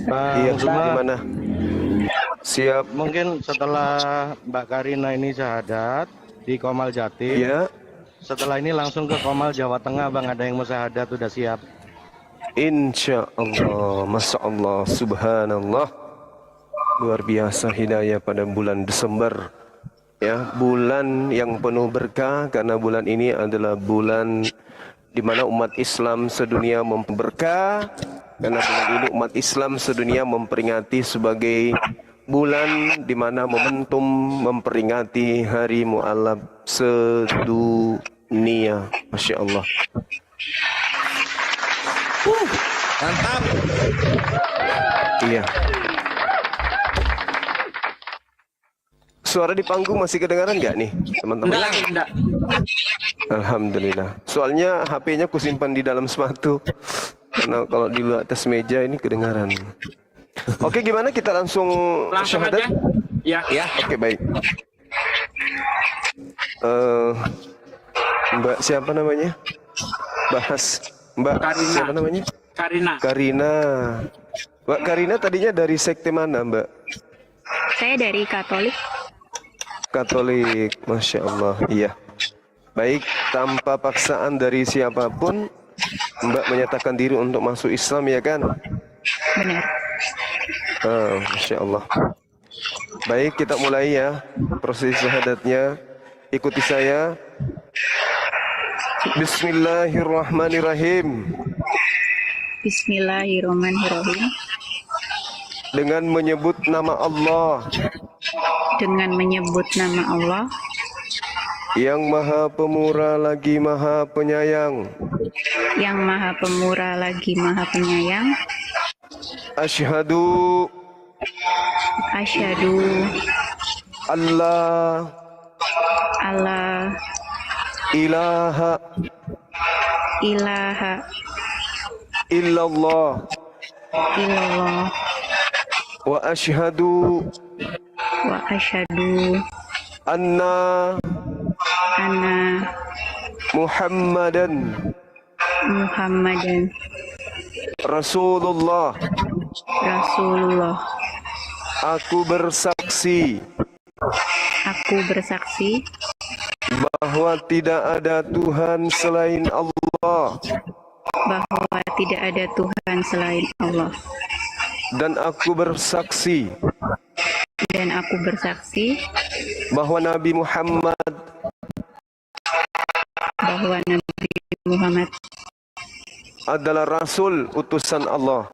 Iya, gimana? Siap. Mungkin setelah Mbak Karina ini syahadat di Komal Jatim, Ya, setelah ini langsung ke Komal Jawa Tengah, Bang. Ada yang mau syahadat, udah siap. insya Allah, masya Allah, subhanallah, luar biasa hidayah pada bulan Desember. Ya, bulan yang penuh berkah karena bulan ini adalah bulan di mana umat Islam sedunia memberkah. Karena bulan ini umat Islam sedunia memperingati sebagai bulan di mana momentum memperingati Hari Mu'allaf sedunia. Masya Allah. Mantap. Iya. Suara di panggung masih kedengaran nggak nih, teman-teman? Enggak. Alhamdulillah. Soalnya HP-nya kusimpan di dalam sepatu. Karena kalau di atas meja ini kedengaran. Oke, gimana kita langsung syahadat? Aja. Ya. Oke, baik. Mbak siapa namanya? Mbak Karina. siapa namanya? Karina. Mbak Karina tadinya dari sekte mana, Mbak? Saya dari Katolik. Katolik, Masya Allah. Iya. Baik, tanpa paksaan dari siapapun, Mbak menyatakan diri untuk masuk Islam, ya kan? Benar. Masya Allah. Baik, kita mulai ya proses syahadatnya. Ikuti saya. Bismillahirrahmanirrahim. Bismillahirrahmanirrahim. Dengan menyebut nama Allah Dengan menyebut nama Allah yang Maha Pemurah lagi Maha Penyayang. yang Maha Pemurah lagi Maha Penyayang. Asyhadu Asyhadu Allah alla ilaha ilaha illallah illallah wa asyhadu wa asyhadu anna anna Muhammadan Muhammadan Rasulullah. Rasulullah. Aku bersaksi bahwa tidak ada Tuhan selain Allah, dan aku bersaksi bahwa Nabi Muhammad adalah Rasul utusan Allah.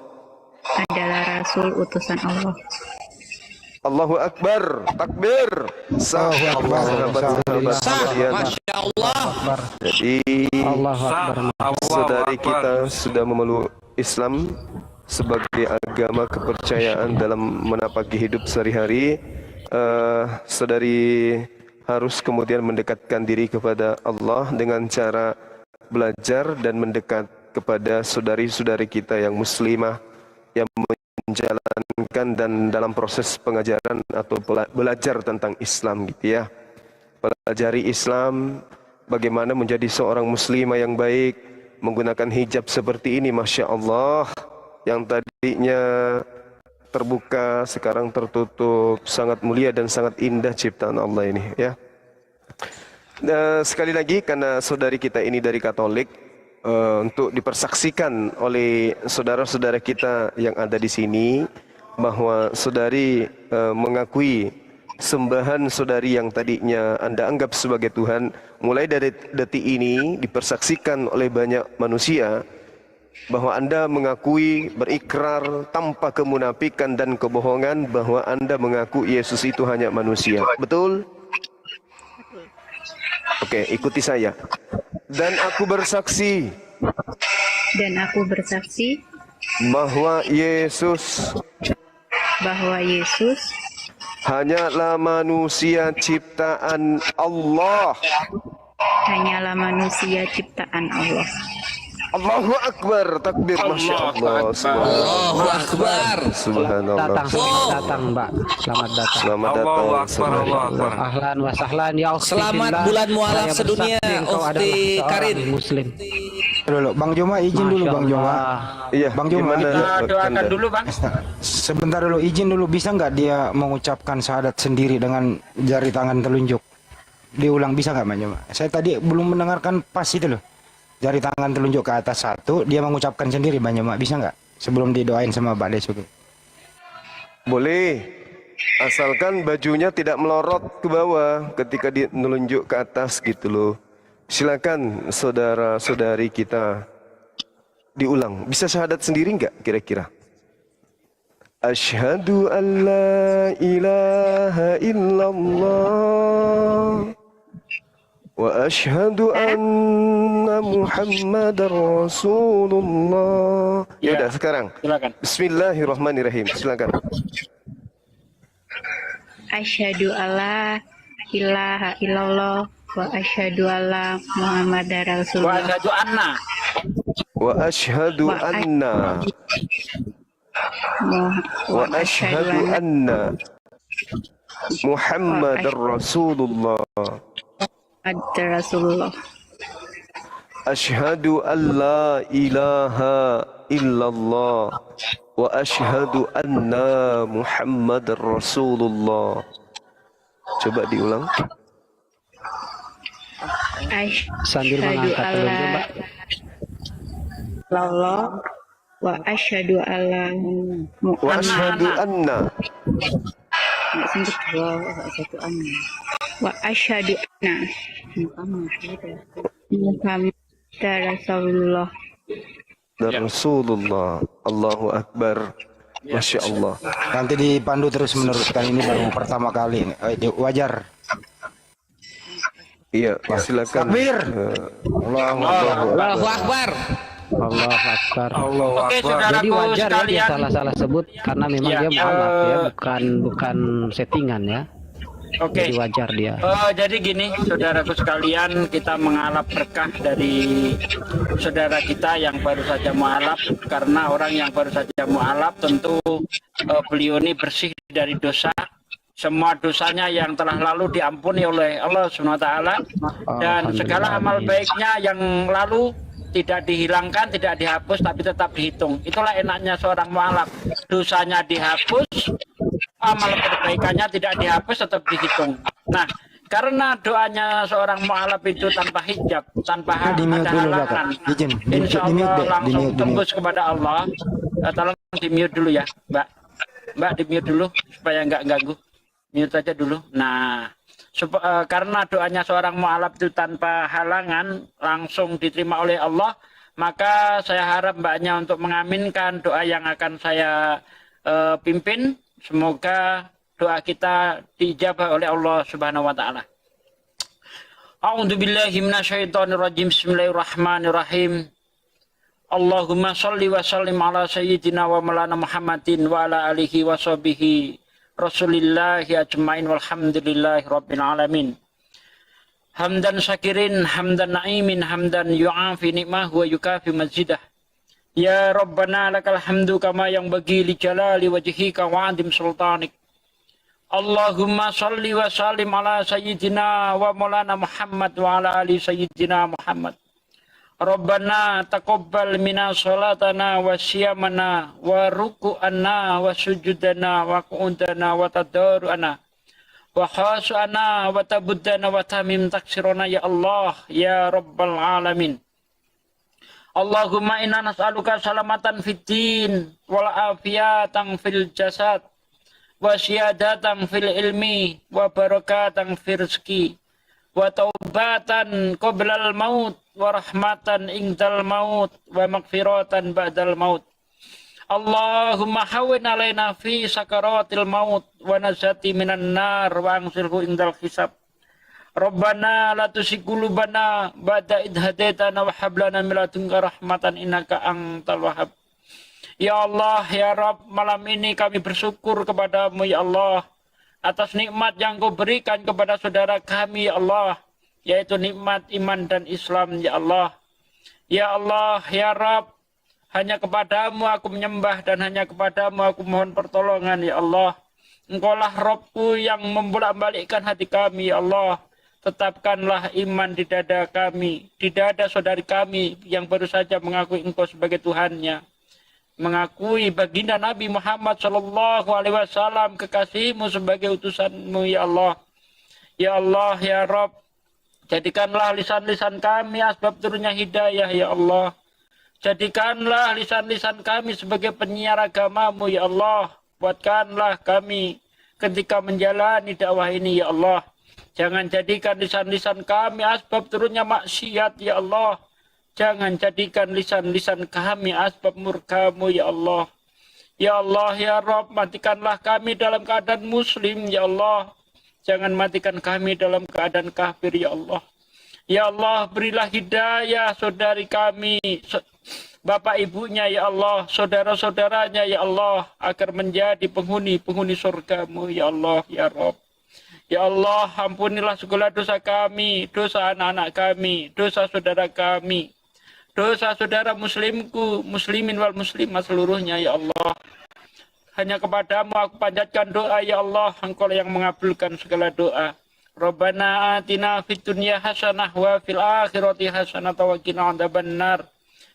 Allahu Akbar, takbir, sahabat-sahabat sekalian. Masya Allah. Jadi saudari kita sudah memeluk Islam sebagai agama kepercayaan dalam menapaki hidup sehari-hari. Saudari harus kemudian mendekatkan diri kepada Allah dengan cara belajar dan mendekat kepada saudari-saudari kita yang muslimah yang menjalankan dan dalam proses pengajaran atau belajar tentang Islam gitu ya. Pelajari Islam, bagaimana menjadi seorang muslimah yang baik, menggunakan hijab seperti ini, Masya Allah, yang tadinya terbuka sekarang tertutup, sangat mulia dan sangat indah ciptaan Allah ini ya. Sekali lagi karena saudari kita ini dari Katolik, untuk dipersaksikan oleh saudara-saudara kita yang ada di sini bahwa saudari mengakui sembahan saudari yang tadinya Anda anggap sebagai Tuhan, mulai dari detik ini dipersaksikan oleh banyak manusia bahwa Anda mengakui, berikrar tanpa kemunafikan dan kebohongan bahwa Anda mengaku Yesus itu hanya manusia. Betul? Oke, ikuti saya. Dan aku bersaksi bahwa Yesus hanyalah manusia ciptaan Allah. Allahu Akbar, takbir, Masya Allah, Allahu Akbar. Subhanallah. Datang, selamat datang, Mbak. Selamat datang. Selamat datang. Akbar. Ahlan wa sahlan ya ukhti Selamat fillah. bulan mualaf Saya sedunia, bersaksi engkau Ukhti adalah seorang Karin. Muslim. Dulu, Bang Joma izin dulu, Masya Bang Joma. Allah. Iya, Bang Juma, gimana? kita Doakan Kanda? dulu Bang. Sebentar dulu, izin dulu, bisa nggak dia mengucapkan syahadat sendiri dengan jari tangan telunjuk? Diulang bisa nggak, Bang Joma? Saya tadi belum mendengarkan pas itu loh. Jari tangan telunjuk ke atas satu, dia mengucapkan sendiri, Bang Joma. Bisa nggak? Sebelum didoain sama Mbak Desuki. Boleh, asalkan bajunya tidak melorot ke bawah ketika dia menunjuk ke atas gitu loh. Silakan saudara-saudari kita diulang. Bisa syahadat sendiri nggak kira-kira? Asyhadu an la ilaha illallah wa asyhadu anna Muhammadar Rasulullah. Ya udah sekarang. Silakan. Bismillahirrahmanirrahim. Silakan. Asyhadu alla ilaha illallah wa asyhadu alla Muhammadar Wa Rasulullah. asyhadu anna. Wa asyhadu anna wa asyhadu anna Muhammadar Rasulullah. Muhammadar Rasulullah. Asyhadu an la ilaha illallah wa asyhadu anna Muhammadar Rasulullah. Coba diulang. Sambil Asyhadu mengangkat telunjuk, alla Mbak. ilallah wa asyhadu alla Wa asyhadu anna wa asyhadu anna Muhammadar Rasulullah. Rasulullah. Allahu Akbar. Masya Allah. Nanti dipandu terus meneruskan, ini baru pertama kali. Wajar. Iya, silakan. Takbir. Allahu Akbar. Allahu Akbar. Oke, Jadi saudaraku wajar ya dia sekalian. salah-salah sebut karena memang Ya, dia mualaf ya, bukan settingan ya. Oke. Jadi wajar dia. Jadi gini, saudaraku sekalian, kita mengalap berkah dari saudara kita yang baru saja mualaf. Karena orang yang baru saja mualaf tentu beliau ini bersih dari dosa. Semua dosanya yang telah lalu diampuni oleh Allah SWT. Dan segala amal baiknya yang lalu tidak dihilangkan, tidak dihapus, tapi tetap dihitung. Itulah enaknya seorang mualaf. Dosanya dihapus, amal kebaikannya tidak dihapus, tetap dihitung. Nah, karena doanya seorang mualaf itu tanpa hijab, tanpa Di-mute ada dulu, Mbak. halangan, Izin, insya di-mute Allah deh, langsung di-mute, tembus kepada Allah. Tolong di-mute dulu ya, Mbak. Mbak, di-mute dulu supaya nggak ganggu. Mute aja dulu. Nah, karena doanya seorang mualaf itu tanpa halangan langsung diterima oleh Allah, maka saya harap mbaknya untuk mengaminkan doa yang akan saya pimpin. Semoga doa kita diijabah oleh Allah Subhanahu wa taala. A'udzubillahi minasyaitonirrajim. Bismillahirrahmanirrahim. Allahumma shalli wa sallim ala sayyidina wa maulana Muhammadin wa ala alihi wa sahbihi Rasulillahi ajmain walhamdulillahi rabbil alamin. Hamdan syakirin, hamdan na'imin, hamdan yu'afi ni'mahu wa yukafi mazidah. Ya Rabbana lakal hamdu kama yang bagi li jalali wajhika wa adim sultanik. Allahumma salli wa sallim ala sayyidina wa maulana Muhammad wa ala ali sayyidina Muhammad. Rabbana taqabbal minna salatana wa siyamana wa ruku'ana wa sujudana wa qu'udana wa tadaru'ana wa khasu'ana wa tabuddana wa tamim taksirona ya Allah ya Rabbal Alamin. Allahumma inna nas'aluka salamatan fid din wal afiyatan fil jasad wa syihadatan fil ilmi wa barakatan fil rizki wa taubatan qoblal maut wa rahmatan indal maut wa maghfiratan ba'dal maut. Allahumma hawwin alaina fi sakaratil maut wa nazati minan nar wa angsilhu indal hisab. Rabbana la tuzigh qulubana ba'da idh hadaitana wa hab lana min ladunka rahmatan innaka antal wahhab. Ya Allah, ya Rabb, malam ini kami bersyukur kepadamu ya Allah atas nikmat yang Kau berikan kepada saudara kami ya Allah, yaitu nikmat iman dan Islam ya Allah. Ya Allah, ya Rabb, hanya kepadamu aku menyembah dan hanya kepadamu aku mohon pertolongan, ya Allah. Engkaulah Rabbku yang membolak-balikkan hati kami, ya Allah. Tetapkanlah iman di dada kami, di dada saudari kami yang baru saja mengakui Engkau sebagai Tuhannya. Mengakui baginda Nabi Muhammad SAW kekasihmu sebagai utusanmu, ya Allah. Ya Allah, ya Rabb, jadikanlah lisan-lisan kami asbab turunnya hidayah, ya Allah. Jadikanlah lisan-lisan kami sebagai penyiar agamamu, ya Allah. Buatkanlah kami ketika menjalani dakwah ini, ya Allah. Jangan jadikan lisan-lisan kami asbab turunnya maksiat, ya Allah. Jangan jadikan lisan-lisan kami asbab murkamu, ya Allah. Ya Allah, ya Rabb, matikanlah kami dalam keadaan muslim, ya Allah. Jangan matikan kami dalam keadaan kafir, ya Allah. Ya Allah, berilah hidayah saudari kami, bapak ibunya, ya Allah, saudara-saudaranya, ya Allah, agar menjadi penghuni-penghuni surgamu, ya Allah, ya Rabb. Ya Allah, ampunilah segala dosa kami, dosa anak-anak kami, dosa saudara kami, dosa saudara muslimku, muslimin wal muslimah seluruhnya, ya Allah. Hanya kepadamu aku panjatkan doa, ya Allah, Engkau yang mengabulkan segala doa. Rabbana atina fid dunya hasanah wa fil akhirati hasanah wa qina adzabannar.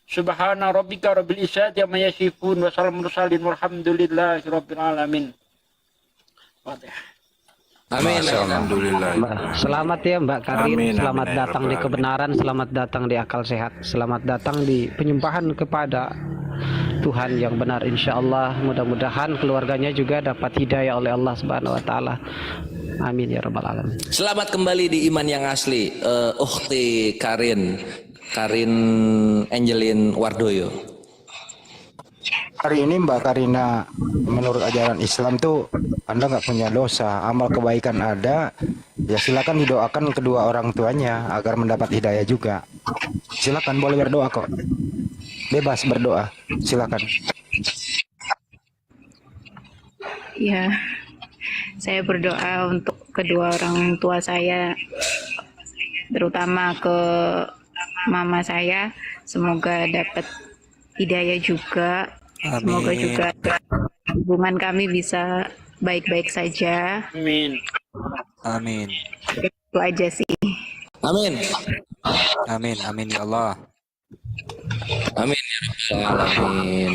Subhana rabbika rabbil izzati amma yasifun wa salamun mursalin walhamdulillahi rabbil alamin. Fatihah. Amin. Alhamdulillah. Selamat ya Mbak Karin, Amin, selamat amin, datang di kebenaran, selamat datang di akal sehat, selamat datang di penyembahan kepada Tuhan yang benar, insya Allah. Mudah-mudahan keluarganya juga dapat hidayah oleh Allah Subhanahu Wa Taala. Amin ya Rabbal Alamin. Selamat kembali di iman yang asli, Ukhti Karin Angelin Wardoyo. Hari ini Mbak Karina, menurut ajaran Islam tuh Anda nggak punya dosa, amal kebaikan ada, ya silakan didoakan kedua orang tuanya agar mendapat hidayah juga. Silakan, boleh berdoa kok, bebas berdoa, silakan. Ya, saya berdoa untuk kedua orang tua saya, terutama ke mama saya, semoga dapat hidayah juga. Amin. Semoga juga hubungan kami bisa baik-baik saja. Amin. Amin. Itu aja sih. Amin. Amin, amin ya Allah. Amin ya Rabbal Alamin.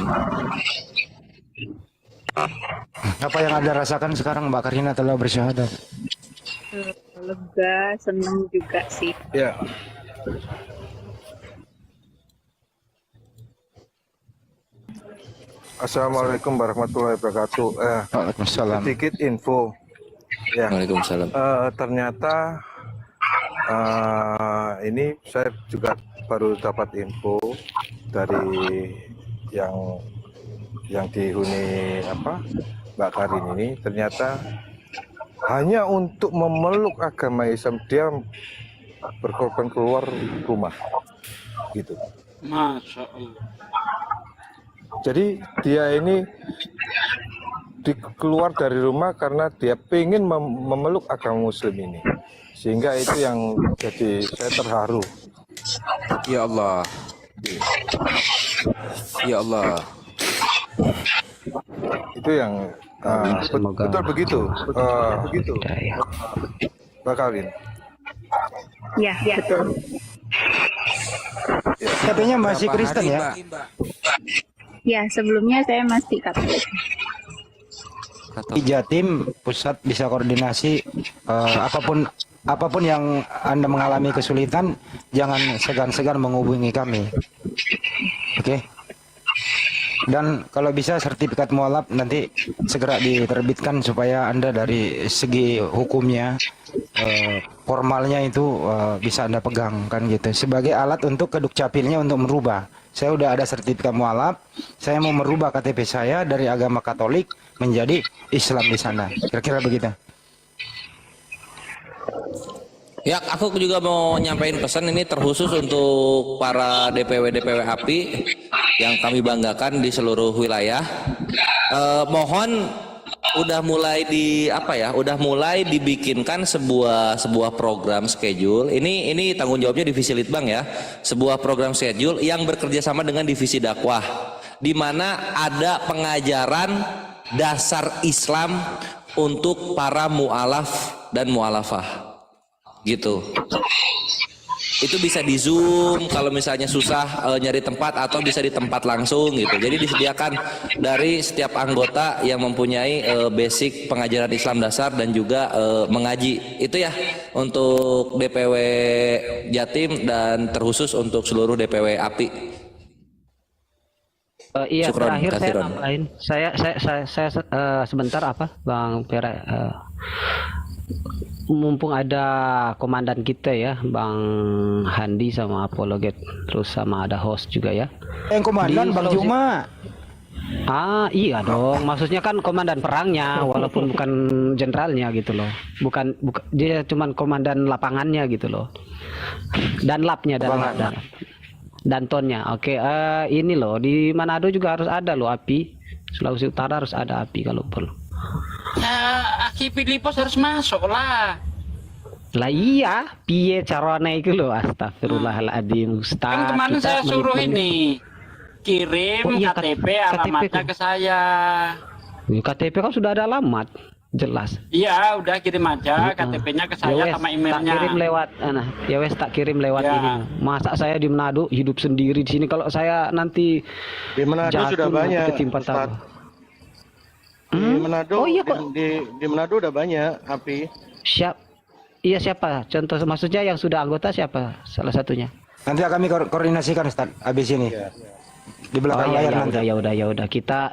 Apa yang Anda rasakan sekarang Mbak Karina telah bersyahadat? Lega, senang juga sih. Ya. Assalamualaikum warahmatullahi wabarakatuh. Waalaikumsalam. Sedikit info. Ya. Waalaikumsalam. Ternyata ini saya juga baru dapat info dari yang dihuni Mbak Karin ini, ternyata hanya untuk memeluk agama Islam dia berkorban keluar rumah, gitu. Masya Allah. Jadi dia ini keluar dari rumah karena dia ingin memeluk agama Muslim ini, sehingga itu yang jadi saya terharu. Ya Allah. Ya Allah. Itu yang Semoga betul begitu, begitu, hidayah. Mbak Karin. Ya, betul. Katanya masih Kristen ya? Ya, sebelumnya saya masih Katolik. Di Jatim pusat bisa koordinasi, apapun yang Anda mengalami kesulitan, jangan segan-segan menghubungi kami. Oke. Dan kalau bisa sertifikat mualaf nanti segera diterbitkan supaya Anda dari segi hukumnya, formalnya itu bisa Anda pegang kan gitu, sebagai alat untuk keduk capilnya untuk merubah. Saya udah ada sertifikat mualaf, saya mau merubah KTP saya dari agama Katolik menjadi Islam di sana. Kira-kira begitu. Ya, aku juga mau nyampein pesan ini terkhusus untuk para DPW API yang kami banggakan di seluruh wilayah. Mohon udah mulai udah mulai dibikinkan sebuah program schedule. Ini tanggung jawabnya divisi Litbang ya. Sebuah program schedule yang bekerja sama dengan divisi dakwah, di mana ada pengajaran dasar Islam untuk para mu'alaf dan mu'alafah gitu. Itu bisa di Zoom kalau misalnya susah nyari tempat, atau bisa di tempat langsung gitu. Jadi disediakan dari setiap anggota yang mempunyai basic pengajaran Islam dasar dan juga mengaji. Itu ya untuk DPW Jatim dan terkhusus untuk seluruh DPW API. Iya, Syukron, terakhir saya kathiron. nambahin. Saya sebentar Bang Pera, mumpung ada komandan kita ya, Bang Handi sama Apologet, terus sama ada host juga ya. Yang komandan Di Bang Sulawesi- Juma. Iya dong, maksudnya kan komandan perangnya, walaupun bukan jenderalnya gitu loh. Bukan dia cuman komandan lapangannya gitu loh. Dan labnya dan tonnya. Oke, ini loh di Manado juga harus ada loh API. Sulawesi Utara harus ada API kalau perlu. Ya, Aki Filipos harus masuk lah. Lah iya, piye caranya itu loh, astagfirullahaladzim Ustaz. Kan kemarin Kita saya suruh menit-menit- ini kirim Oh iya, KTP KTP alamatnya kok. ke saya. KTP kan sudah ada alamat, jelas. Iya, udah kirim aja KTP-nya ke saya Ya wes, sama tak emailnya. kirim lewat, ya wes tak kirim lewat Ya. ini. Masa saya di Manado hidup sendiri di sini, kalau saya nanti Di Manado jatuh sudah nanti banyak, ketimpa Ustaz. tahu. Di Manado, Oh iya kok. di Manado udah banyak api. Iya siapa? Contoh maksudnya yang sudah anggota siapa? Salah satunya. Nanti kami koordinasikan Ustaz habis ini. Di belakang layar nanti. Ya udah kita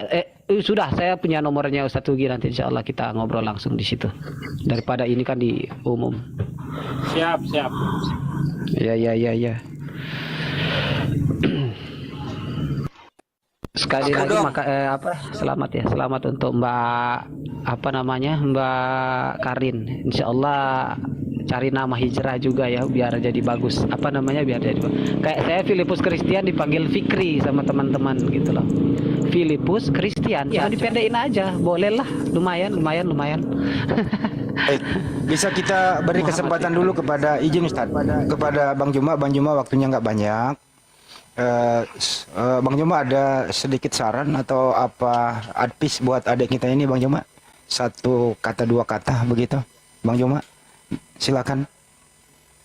sudah, saya punya nomornya Ustaz Tugi, nanti insya Allah kita ngobrol langsung di situ. Daripada ini kan di umum. Siap. Ya. Sekali lagi selamat untuk Mbak Karin. Insya Allah cari nama hijrah juga ya, biar jadi bagus. Kayak saya Filipus Christian dipanggil Fikri sama teman-teman gitu loh. Filipus Christian, ya dipendekin aja, boleh lah, lumayan. Baik, bisa kita beri kesempatan dulu kepada izin Ustaz, kepada Bang Juma. Bang Juma waktunya nggak banyak. Bang Juma ada sedikit saran atau apa advice buat adik kita ini, Bang Juma? Satu kata, dua kata begitu, Bang Juma. Silakan.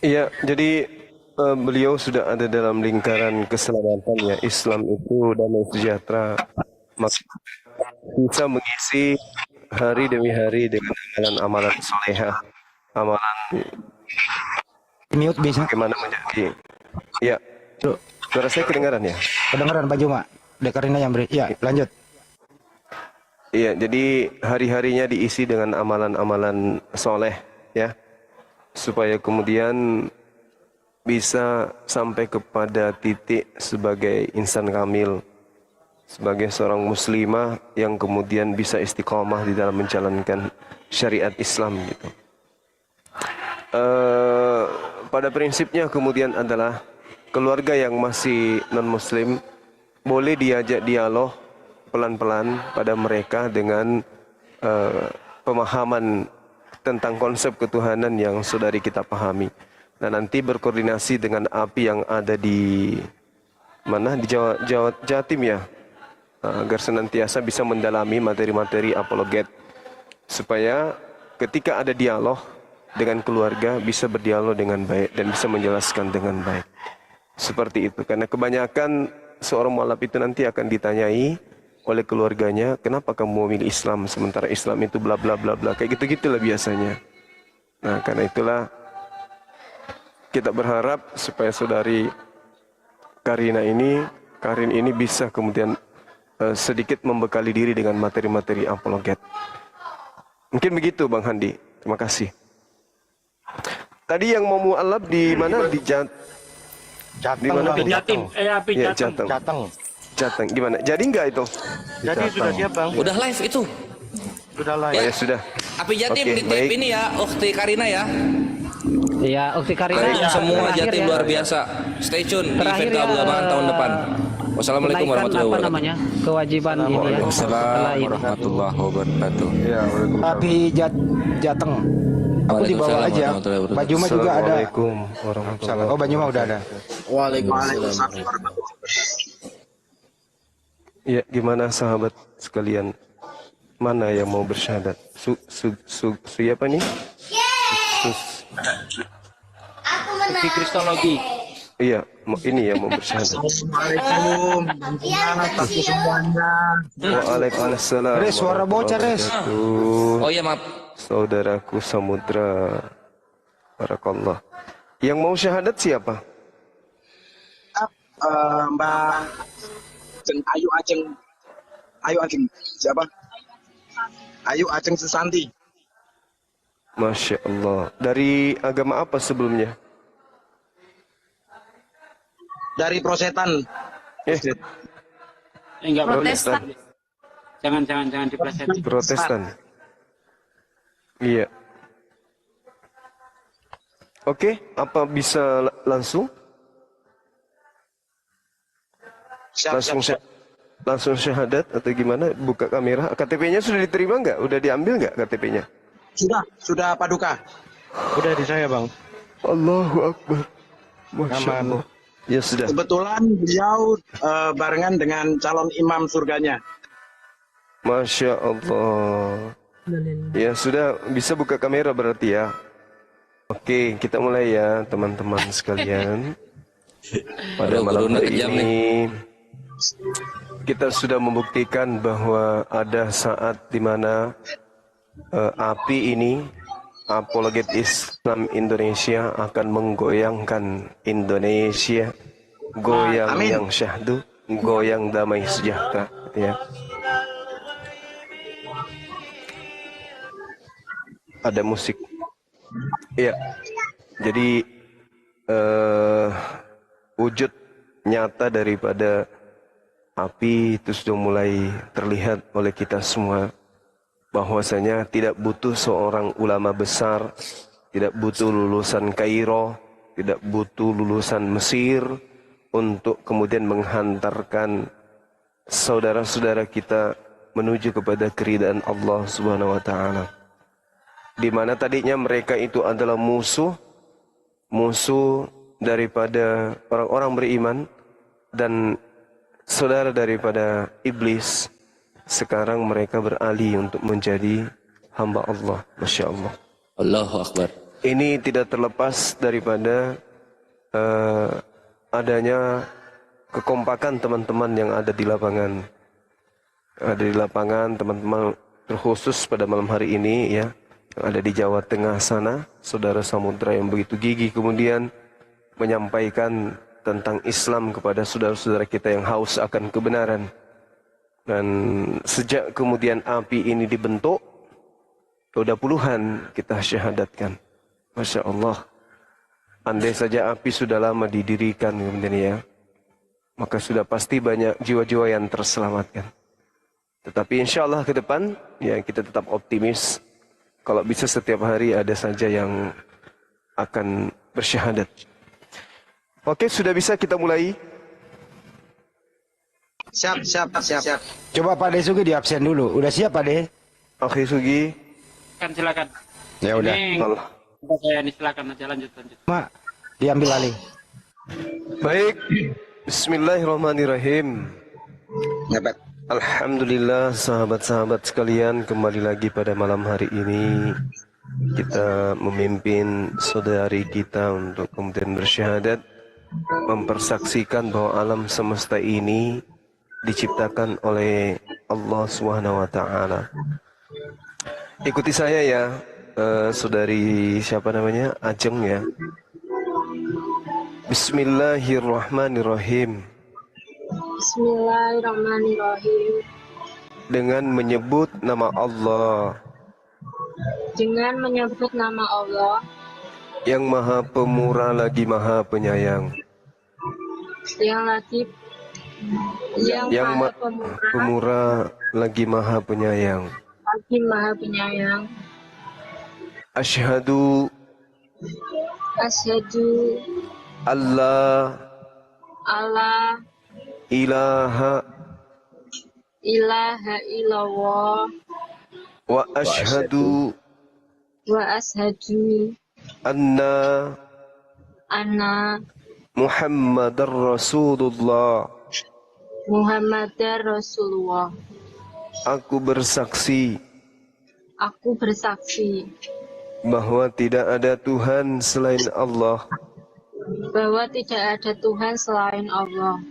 Iya, jadi beliau sudah ada dalam lingkaran keselamatan ya. Islam itu damai sejahtera, maka bisa mengisi hari demi hari dengan amalan-amalan solehah, amalan Mute bisa. bagaimana menjadi. Ya, suara saya kedengaran ya? Kedengaran Bang Juma. Dekarina yang beri. Ya, lanjut. Iya, jadi hari-harinya diisi dengan amalan-amalan soleh ya, supaya kemudian bisa sampai kepada titik sebagai insan kamil, sebagai seorang muslimah yang kemudian bisa istiqomah di dalam menjalankan syariat Islam gitu. Pada prinsipnya kemudian adalah keluarga yang masih non-muslim boleh diajak dialog pelan-pelan pada mereka dengan pemahaman tentang konsep ketuhanan yang saudari kita pahami. Nah, nanti berkoordinasi dengan API yang ada di mana, di Jatim ya, agar senantiasa bisa mendalami materi-materi apologet, supaya ketika ada dialog dengan keluarga bisa berdialog dengan baik dan bisa menjelaskan dengan baik. Seperti itu, karena kebanyakan seorang mualaf itu nanti akan ditanyai oleh keluarganya, kenapa kamu memilih Islam sementara Islam itu bla bla bla bla, kayak gitu-gitulah biasanya. Nah, karena itulah kita berharap supaya saudari Karin ini bisa kemudian sedikit membekali diri dengan materi-materi apologet. Mungkin begitu Bang Handi. Terima kasih. Tadi yang mau mualaf di mana? Di di mana? Jatim, API Ya, Jatim. Jateng. Gimana? Jadi enggak itu? Jadi sudah siap Bang? Udah live itu. Sudah lah Oh, ya. ya sudah. Api Jatim Oke, nitip baik. ini ya, Ukhti Karina ya. Ya, Ukti Karina. Kalian semua terakhir Jatim ya. luar biasa. Stay tune di Terakhir event ya, keagamaan tahun depan. Wassalamualaikum menaikkan warahmatullahi apa wabarakatuh. namanya kewajiban ini ya. Setelah Waalaikumsalam ini. warahmatullahi wabarakatuh. Ya, waalaikumsalam. Tapi Jateng. Aku dibawa Waalaikumsalam aja. warahmatullahi wabarakatuh. Baju mah juga ada. Assalamualaikum warahmatullahi Oh, baju mah udah ada. Ya, gimana sahabat sekalian? Mana yang mau bersyahadat? Siapa nih? Di kristologi. Iya, ini yang mau bersyahadat. Assalamualaikum. Semuanya. Waalaikumsalam. Res, suara bocah, Res. Oh iya maaf. Saudaraku Samudra. Barakallah. Yang mau syahadat siapa? Mbak Ayu Ajeng siapa? Ayu Ajeng Susanti. Masya Allah. Dari agama apa sebelumnya? Dari Prosetan. Enggak Protestan. Jangan diplesetin. Protestan. Iya. Oke, apa bisa langsung? Langsung syahadat atau gimana? Buka kamera. KTP-nya sudah diterima nggak? Udah diambil nggak KTP-nya? Sudah Paduka. Udah di saya, Bang. Allahu Akbar. Masya Aman. Allah. Ya sudah. Kebetulan beliau barengan dengan calon imam surganya. Masya Allah. Ya sudah, bisa buka kamera berarti ya. Oke, kita mulai ya teman-teman sekalian. Pada Aduh, malam corona hari kejam ini kita sudah membuktikan bahwa ada saat di mana api ini, apologet Islam Indonesia, akan menggoyangkan Indonesia, goyang Amin. yang syahdu, goyang damai sejahtera, ya. Ada musik. Ya. Jadi wujud nyata daripada api itu sudah mulai terlihat oleh kita semua, bahwasanya tidak butuh seorang ulama besar, tidak butuh lulusan Kairo, tidak butuh lulusan Mesir untuk kemudian menghantarkan saudara-saudara kita menuju kepada keridaan Allah Subhanahu wa taala. Di mana tadinya mereka itu adalah musuh daripada orang-orang beriman dan saudara daripada iblis. Sekarang mereka beralih untuk menjadi hamba Allah. Masya Allah. Allahu Akbar. Ini tidak terlepas daripada adanya kekompakan teman-teman yang ada di lapangan. Ada di lapangan teman-teman, terkhusus pada malam hari ini ya, yang ada di Jawa Tengah sana, saudara Samudra yang begitu gigih kemudian menyampaikan tentang Islam kepada saudara-saudara kita yang haus akan kebenaran. Dan sejak kemudian api ini dibentuk, sudah puluhan kita syahadatkan. Masya Allah. Andai saja api sudah lama didirikan kemudian ya, maka sudah pasti banyak jiwa-jiwa yang terselamatkan. Tetapi insya Allah ke depan ya kita tetap optimis. Kalau bisa setiap hari ada saja yang akan bersyahadat. Oke, sudah bisa kita mulai. Siap. Coba Pak De Sugi di absen dulu. Udah siap Pak De? Oke Sugi. Silakan. Ya udah. Allah. Saya ini silakan aja lanjut. Mak, diambil alih. Baik. Bismillahirrahmanirrahim. Ngepet. Alhamdulillah sahabat-sahabat sekalian, kembali lagi pada malam hari ini kita memimpin saudari kita untuk kemudian bersyahadat, mempersaksikan bahwa alam semesta ini diciptakan oleh Allah Subhanahu wa taala. Ikuti saya ya, saudari siapa namanya? Ajeng ya. Bismillahirrahmanirrahim. Bismillahirrahmanirrahim. Dengan menyebut nama Allah Dengan menyebut nama Allah yang Maha Pemurah lagi Maha Penyayang, yang Maha Maha Pemurah lagi Maha Penyayang. lagi Maha Penyayang. Asyhadu Asyhadu Allah alla ilaha illallah wa ashhadu wa ashhadu anna anna Muhammadar Rasulullah. Muhammadar Rasulullah. Aku bersaksi bahwa tidak ada Tuhan selain Allah, bahwa tidak ada Tuhan selain Allah,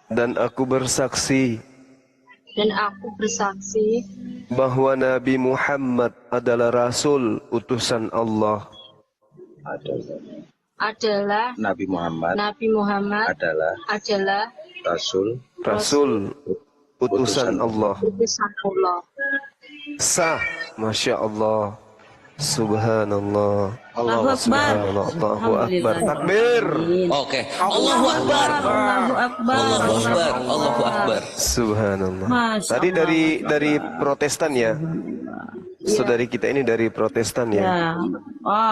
dan aku bersaksi bahwa Nabi Muhammad adalah Rasul utusan Allah. adalah Nabi Muhammad Nabi Muhammad adalah Rasul utusan Allah. utusan Allah. Sah, Masya Allah, Subhanallah, Allahu Akbar. Allahu Akbar, takbir, Oke. Allahu Akbar. Allahu Akbar. Allahu Akbar. Allahu Akbar. Subhanallah. Tadi dari Protestan ya, saudari kita ini dari Protestan ya.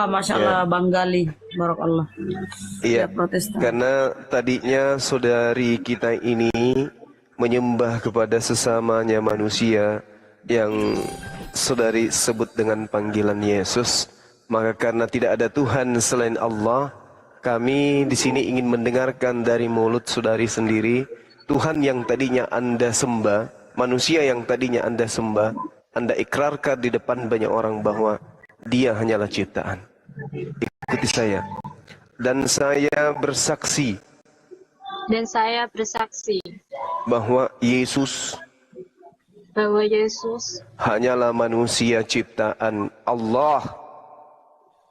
Masya Allah, Bang Gali, Barakallah. Iya, Protestan. karena tadinya saudari kita ini menyembah kepada sesamanya manusia yang saudari sebut dengan panggilan Yesus. Maka karena tidak ada Tuhan selain Allah, kami di sini ingin mendengarkan dari mulut saudari sendiri, Tuhan yang tadinya Anda sembah, manusia yang tadinya Anda sembah, Anda ikrarkan di depan banyak orang bahwa Dia hanyalah ciptaan. Ikuti saya. Dan saya bersaksi bahwa Yesus hanyalah manusia ciptaan Allah.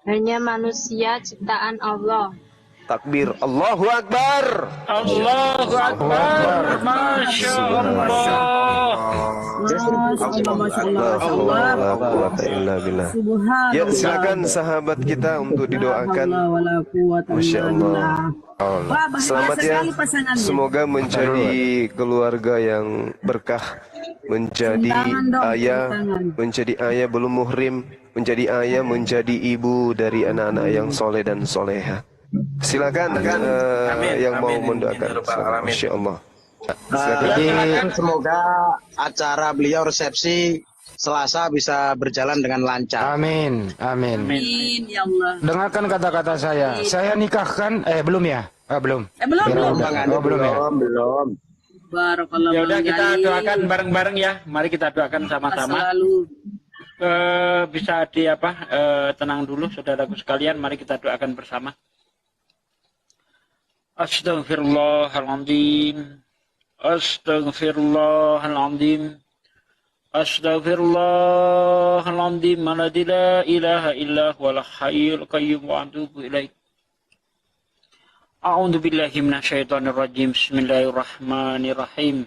Hanya manusia ciptaan Allah. Takbir, Allahu Akbar. Allahu Akbar. Masya Allah. Ya, silakan sahabat kita untuk didoakan. Masya Allah. Selamat ya. Semoga menjadi keluarga yang berkah, menjadi ayah belum muhrim, menjadi ayah, menjadi ibu dari anak-anak yang soleh dan soleha. Silakan yang mau mendoakan. Masya Allah. Semoga acara beliau resepsi Selasa bisa berjalan dengan lancar. Amin, amin. Amin, ya Allah. Dengarkan kata-kata saya. Saya nikahkan, belum ya? Belum. Belum ya. Barakallah. Ya udah, kita doakan bareng-bareng ya. Mari kita doakan sama-sama. Bisa tenang dulu saudaraku sekalian. Mari kita doakan bersama. Astaghfirullahaladzim. Astaghfirullahaladzim. Astaghfirullahaladzim. Alladzi la ilaha illa huwal hayyul qayyum wa atubu ilaik. A'udzu billahi minasyaitonir rajim. Bismillahirrahmanirrahim.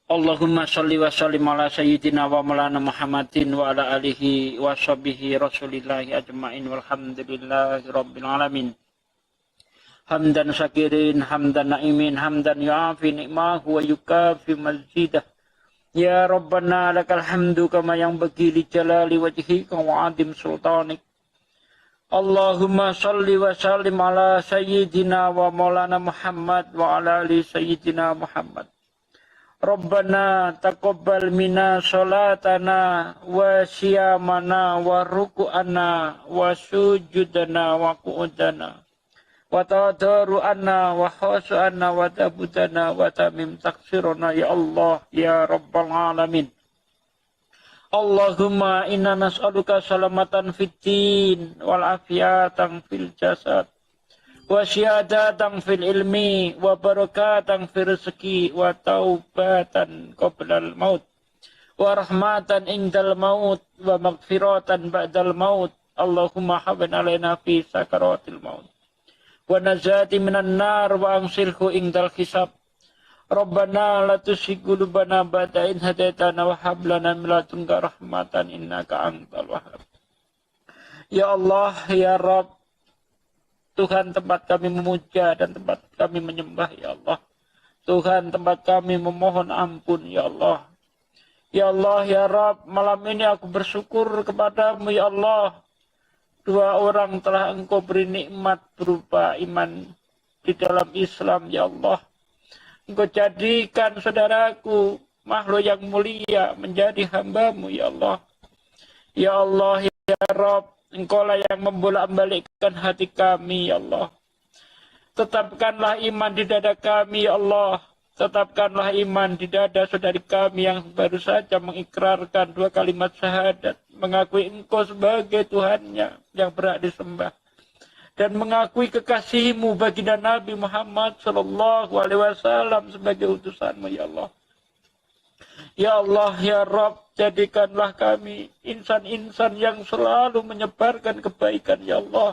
Allahumma shalli wa sallim ala sayyidina wa maulana Muhammadin wa ala alihi wa sahbihi rasulillahi ajma'in walhamdulillahi rabbil alamin. Hamdan syakirin, hamdan na'imin, hamdan yu'afi ni'mahu wa yukafi mazidah. Ya Rabbana lakal hamdu kama yang bagi li jalali wajhika wa adim sultanik. Allahumma salli wa sallim ala sayyidina wa maulana Muhammad wa ala ali sayyidina Muhammad. Rabbana taqabbal minna salatana wa siyamana wa ruku'ana wa sujudana wa qu'udana. Wa tadaru'ana wa khasu'ana wa tabudana wa tamim taksirona ya Allah ya Rabbal Alamin. Allahumma inna nas'aluka salamatan fid din wal afiyatan fil jasad wa syihadatan fil ilmi wa barakatan fil rizki wa taubatan qoblal maut wa rahmatan indal maut wa maghfiratan ba'dal maut. Allahumma habban alaina fi sakaratil maut wa najati minan nar wa angsilhu indal hisab. Rabbana la tuzigh qulubana ba'da idh hadaitana wa hab lana min ladunka rahmatan innaka antal wahhab. Ya Allah, ya Rabb, Tuhan tempat kami memuja dan tempat kami menyembah, ya Allah. Tuhan tempat kami memohon ampun, ya Allah. Ya Allah, ya Rabb, malam ini aku bersyukur kepadamu, ya Allah. 2 orang telah Engkau beri nikmat berupa iman di dalam Islam, ya Allah. Engkau jadikan saudaraku makhluk yang mulia menjadi hamba-Mu ya Allah. Ya Allah ya Rabb, Engkau lah yang membolak-balikkan hati kami ya Allah. Tetapkanlah iman di dada kami ya Allah. Tetapkanlah iman di dada saudari kami yang baru saja mengikrarkan 2 kalimat syahadat, mengakui Engkau sebagai Tuhannya yang berhak disembah, dan mengakui kekasih-Mu baginda Nabi Muhammad sallallahu alaihi wasallam sebagai utusan-Mu ya Allah. Ya Allah ya Rabb, jadikanlah kami insan-insan yang selalu menyebarkan kebaikan ya Allah.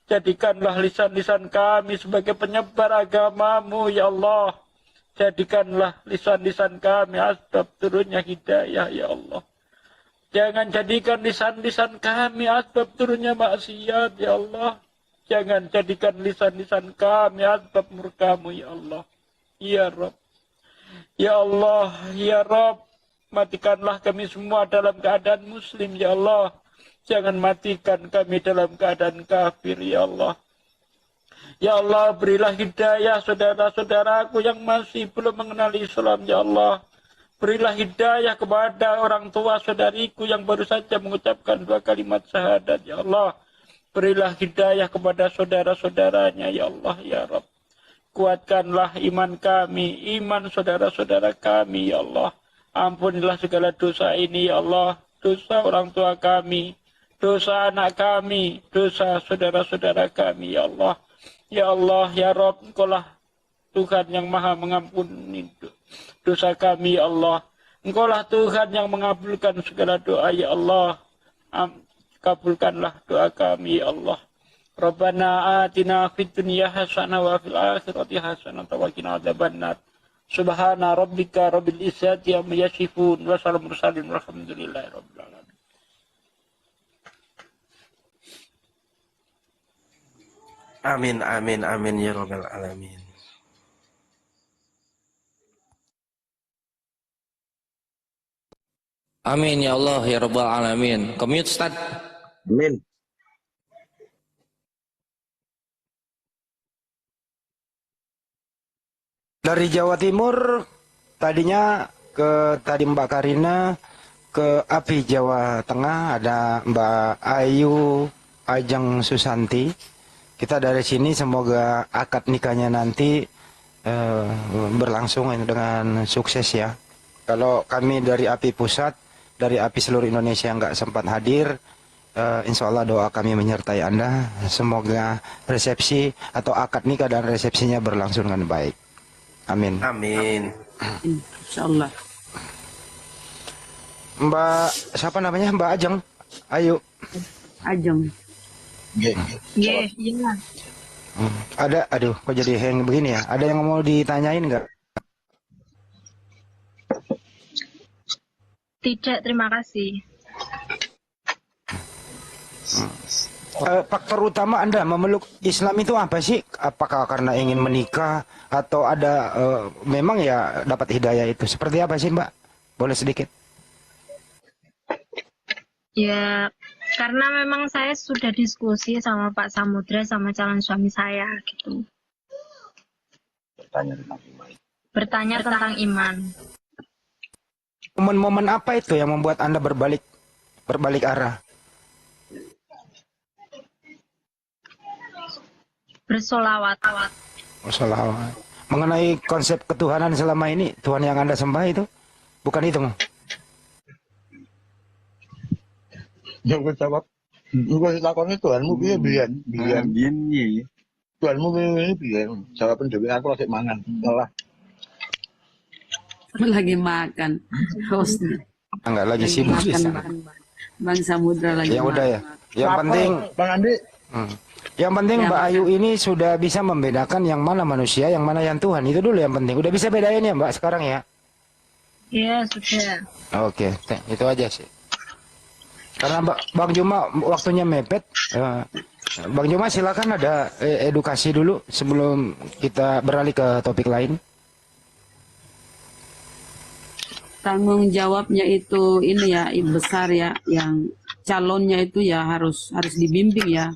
Jadikanlah lisan-lisan kami sebagai penyebar agama-Mu ya Allah. Jadikanlah lisan-lisan kami asbab turunnya hidayah ya Allah. Jangan jadikan lisan-lisan kami asbab turunnya maksiat ya Allah. Jangan jadikan lisan-lisan kami asbab murka-Mu ya Allah. Ya Rabb. Ya Allah, ya Rabb, matikanlah kami semua dalam keadaan muslim ya Allah. Jangan matikan kami dalam keadaan kafir ya Allah. Ya Allah, berilah hidayah saudara-saudaraku yang masih belum mengenal Islam ya Allah. Berilah hidayah kepada orang tua saudariku yang baru saja mengucapkan 2 kalimat syahadat ya Allah. Berilah hidayah kepada saudara-saudaranya ya Allah ya Rabb. Kuatkanlah iman kami, iman saudara-saudara kami ya Allah. Ampunilah segala dosa ini ya Allah. Dosa orang tua kami, dosa anak kami, dosa saudara-saudara kami ya Allah. Ya Allah ya Rabb, Engkaulah Tuhan yang maha mengampuni dosa kami ya Allah. Engkaulah Tuhan yang mengabulkan segala doa ya Allah. Kabulkanlah doa kami ya Allah. Rabbana atina fid dunya hasanah wa fil akhirati hasanah wa qina adzabannar. Subhana rabbika rabbil izzati amma yasifun wa salamun mursalin walhamdulillahi rabbil alamin. Amin, amin, amin ya rabbal alamin. Amin ya Allah ya rabbal alamin. Commute Ustaz. Amin. Dari Jawa Timur tadinya tadi Mbak Karina, ke API Jawa Tengah ada Mbak Ayu Ajeng Susanti. Kita dari sini semoga akad nikahnya nanti berlangsung dengan sukses ya. Kalau kami dari API Pusat, dari API seluruh Indonesia nggak sempat hadir, insya Allah doa kami menyertai Anda. Semoga resepsi atau akad nikah dan resepsinya berlangsung dengan baik. Amin. Amin. Insyaallah. Mbak siapa namanya? Mbak Ajeng. Ayo. Ajeng. Iya. Ada, aduh, kok jadi hang begini ya? Ada yang mau ditanyain nggak? Tidak, terima kasih. Faktor utama Anda memeluk Islam itu apa sih? Apakah karena ingin menikah atau ada memang ya dapat hidayah itu? Seperti apa sih Mbak? Boleh sedikit? Ya, karena memang saya sudah diskusi sama Pak Samudra sama calon suami saya gitu. Bertanya tentang iman. Momen-momen apa itu yang membuat Anda berbalik arah? Bersolawat. Wassalawat. Mengenai konsep ketuhanan selama ini, Tuhan yang Anda sembah itu bukan itu? Yang gue jawab, gue takutnya Tuhanmu biar Tuhanmu biar jawaban dewi aku lagi mangan, malah Lagi makan hostnya. Enggak lagi sibuk. Bang Samudra lagi Ya udah ya. Yang penting Bang Andi. Yang penting Mbak Ayu ini sudah bisa membedakan yang mana manusia, yang mana yang Tuhan. Itu dulu yang penting. Udah bisa bedain ya Mbak sekarang ya? Iya, sudah. Oke, itu aja sih. Karena Bang Juma waktunya mepet. Bang Juma silakan ada edukasi dulu sebelum kita beralih ke topik lain. Tanggung jawabnya itu ini ya besar ya, yang calonnya itu ya harus dibimbing ya.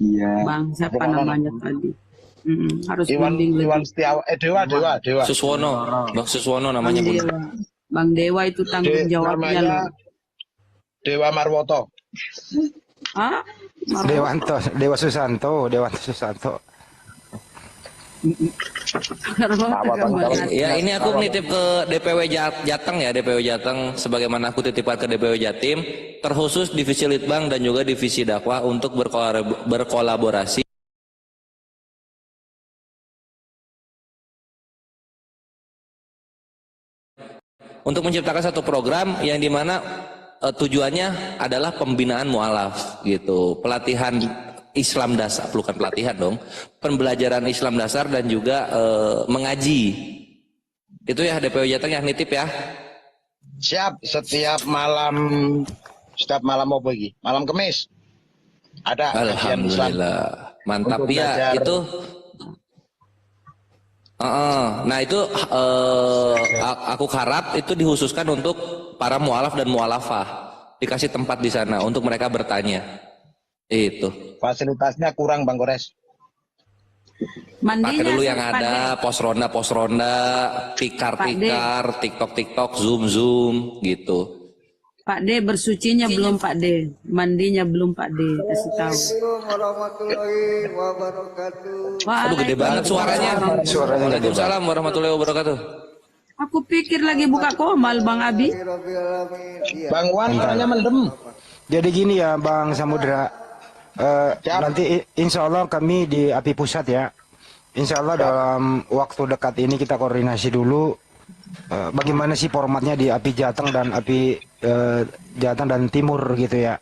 Iya. Bang siapa namanya tadi? Harus Iwan bimbing lebih. Iwan Setiawan Dewa. Suswono, Bang Suswono namanya Bang Bun. Dewa. Bang Dewa itu tanggung jawabnya Namanya loh. Dewa Marwoto. Ah, Dewa Susanto. Ya ini aku nitip ke DPW Jateng ya, DPW Jateng sebagaimana aku titipkan ke DPW Jatim, terkhusus divisi Litbang dan juga divisi dakwah untuk berkolaborasi untuk menciptakan satu program yang dimana tujuannya adalah pembinaan mualaf gitu, pelatihan Islam dasar, bukan pelatihan dong, pembelajaran Islam dasar dan juga mengaji. Itu ya DPW Jateng yang nitip ya. Siap, setiap malam apa lagi? Malam Kamis ada kajian Islam. Alhamdulillah, mantap Untuk ya belajar. itu. Nah itu aku harap itu dikhususkan untuk para mualaf dan mualafah, dikasih tempat di sana untuk mereka bertanya. Itu Fasilitasnya kurang Bang Gores. pakai dulu yang Pak ada pos ronda, tikar, tiktok, zoom gitu. Pak D bersucinya belum Pak D, mandinya belum Pak D, kasih tahu. Aduh gede banget suaranya. Waalaikumsalam warahmatullahi wabarakatuh. Aku pikir lagi buka komal Bang Abi. Bang Wan suaranya mendem. Jadi gini ya Bang Samudra, nanti insya Allah kami di API Pusat ya, insya Allah dalam waktu dekat ini kita koordinasi dulu bagaimana sih formatnya di API Jateng dan API Jateng dan Timur gitu ya.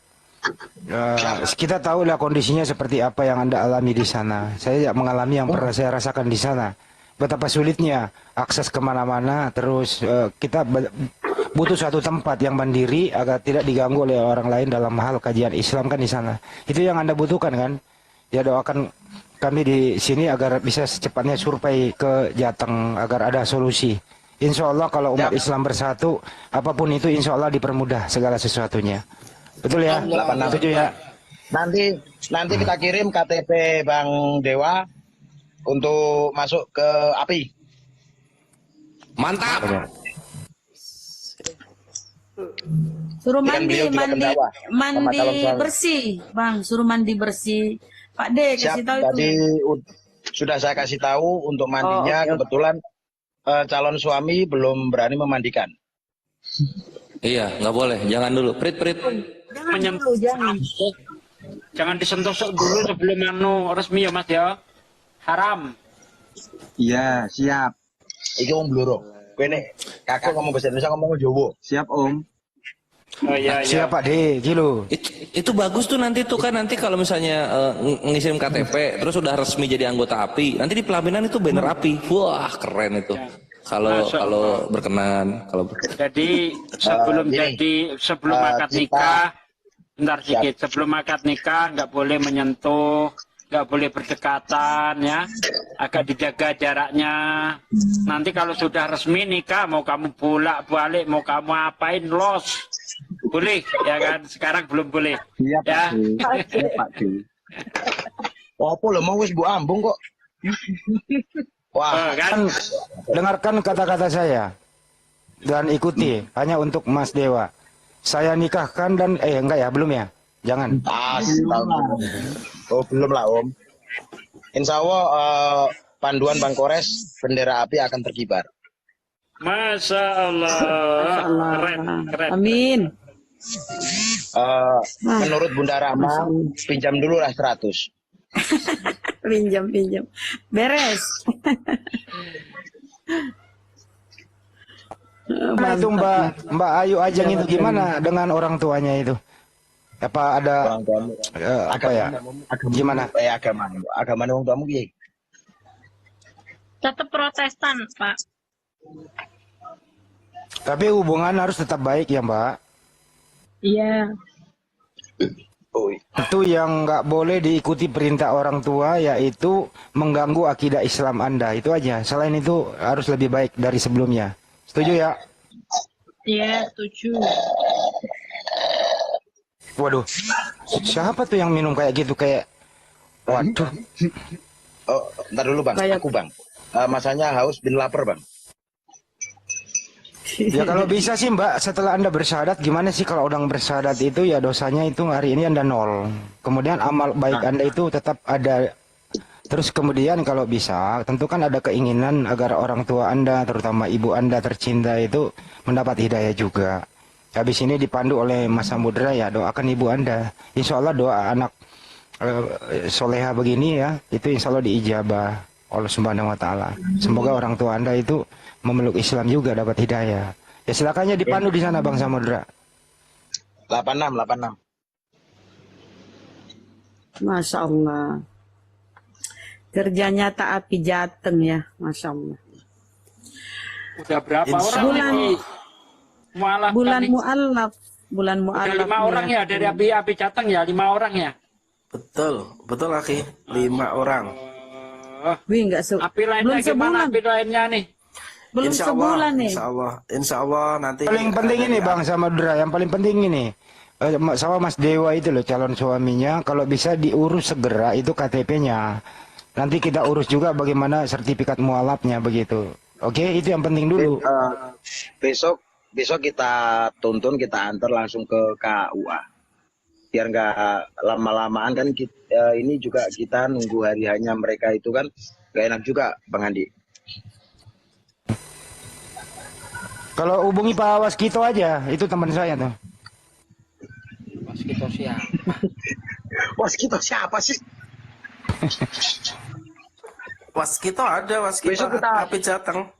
Kita tahu lah kondisinya seperti apa yang Anda alami di sana. Saya mengalami yang pernah saya rasakan di sana. Betapa sulitnya akses kemana-mana, terus kita butuh suatu tempat yang mandiri agar tidak diganggu oleh orang lain dalam hal kajian Islam kan di sana. Itu yang Anda butuhkan kan? Ya doakan kami di sini agar bisa secepatnya survei ke Jateng agar ada solusi. Insya Allah kalau umat Islam bersatu, apapun itu insya Allah dipermudah segala sesuatunya. Betul ya? Setuju ya? Nanti kita kirim KTP Bang Dewa untuk masuk ke API. Mantap. Suruh Kan beliau juga pendakwah sama calon suami. bersih, Bang. Suruh mandi bersih. Pak D kasih tahu Tadi itu. sudah saya kasih tahu untuk mandinya. oke. Kebetulan calon suami belum berani memandikan. Iya, nggak boleh, jangan dulu. Prit. Jangan disentuh dulu sebelum resmi ya Mas ya. Haram. Iya, siap. Iki Om Bluro. Kene kakak ngomong bahasa Indonesia, ngomong Jawa. Siap, Om. Oh iya. Siapa deh, kilo. Itu bagus tuh nanti tuh kan, nanti kalau misalnya ngirim KTP terus udah resmi jadi anggota API, nanti di pelaminan itu banner API. Wah, keren itu. Kalau berkenan, Jadi sebelum akad nikah, bentar sedikit, sebelum akad nikah nggak boleh menyentuh, nggak boleh berdekatan ya, agak dijaga jaraknya. Nanti kalau sudah resmi nikah, mau kamu bolak-balik, mau kamu apain, los. Boleh, ya kan? Sekarang belum boleh. Iya, Ya. Pak D. Apa lo mau wis Bu Ambung kok? Wah, kan? Dengarkan kata-kata saya dan ikuti hanya untuk Mas Dewa. Saya nikahkan dan enggak ya, belum ya? Jangan. Oh, belum lah Om. Insya Allah panduan Bang Kores, bendera api akan terkibar. Masya Allah. Keren. Amin. Menurut Bunda Rama, pinjam dulu lah 100. Pinjam. Beres. Nah, itu Mbak Ayu Ajeng itu gimana dengan orang tuanya itu? Apa ada apa ya? Gimana? Agama wong tuamu piye? Tetap Protestan, Pak. Tapi hubungan harus tetap baik ya Mbak. Iya. Itu yang nggak boleh diikuti perintah orang tua, yaitu mengganggu akidah Islam Anda. Itu aja. Selain itu harus lebih baik dari sebelumnya. Setuju ya? Iya, setuju. Waduh, siapa tuh yang minum kayak gitu, kayak waduh. Oh, ntar dulu bang, Kayak- aku bang. Masanya haus bin lapar bang. Ya kalau bisa sih Mbak, setelah Anda bersyahadat, gimana sih kalau orang bersyahadat itu ya dosanya itu hari ini Anda 0. Kemudian amal baik Anda itu tetap ada. Terus kemudian kalau bisa, tentu kan ada keinginan agar orang tua Anda, terutama ibu Anda tercinta itu mendapat hidayah juga. Habis ini dipandu oleh Mas Samudra, ya doakan ibu Anda. Insya Allah doa anak soleha begini ya, itu insya Allah diijabah Allah Subhanahu Wa Taala. Semoga orang tua Anda itu memeluk Islam juga, dapat hidayah. Ya silakannya dipandu di sana Bang Samudra. 86. Masya Allah. Kerjanya tak api jateng ya, Masya Allah. Udah berapa orang Bulan- ini? Mualaf Bulan kan? mu'alaf. Bulan Udah mu'alaf. 5 orang ya dari api Jateng ya, 5 orang ya. Betul Aki. 5 orang. Wih, enggak Api lainnya belum gimana? sebulan. Api lainnya nih. Belum Insya Allah, sebulan nih. Insya Allah nanti. Paling penting ini Bang Samudra, yang paling penting ini sama Mas Dewa itu loh calon suaminya, kalau bisa diurus segera itu KTP-nya. Nanti kita urus juga bagaimana sertifikat mualafnya begitu. Oke, itu yang penting dulu. Besok kita tuntun, kita antar langsung ke KUA. Biar nggak lama-lamaan kan ini juga kita nunggu hari hanya mereka itu kan nggak enak juga Bang Andi. Kalau hubungi Pak Waskito aja, itu teman saya tuh. Waskito siapa? Waskito siapa sih? Waskito ada, Waskito Besok kita- api Jateng.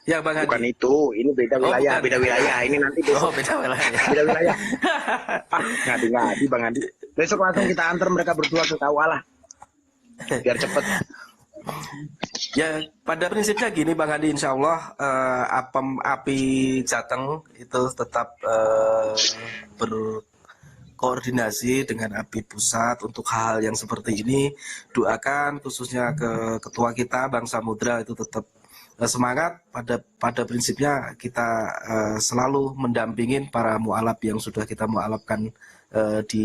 Ya Bang Bukan Adi. itu, ini beda wilayah, bukan. beda wilayah. Ini nanti besok Beda wilayah. beda wilayah. Ngadi Bang Andi. Besok langsung kita antar mereka berdua ke KUA lah. Biar cepet. Ya pada prinsipnya gini Bang Adi, insya Allah api Jateng itu tetap berkoordinasi dengan api pusat untuk hal yang seperti ini. Doakan khususnya ke ketua kita Bang Samudra itu tetap semangat. Pada prinsipnya kita selalu mendampingin para mualaf yang sudah kita mualafkan di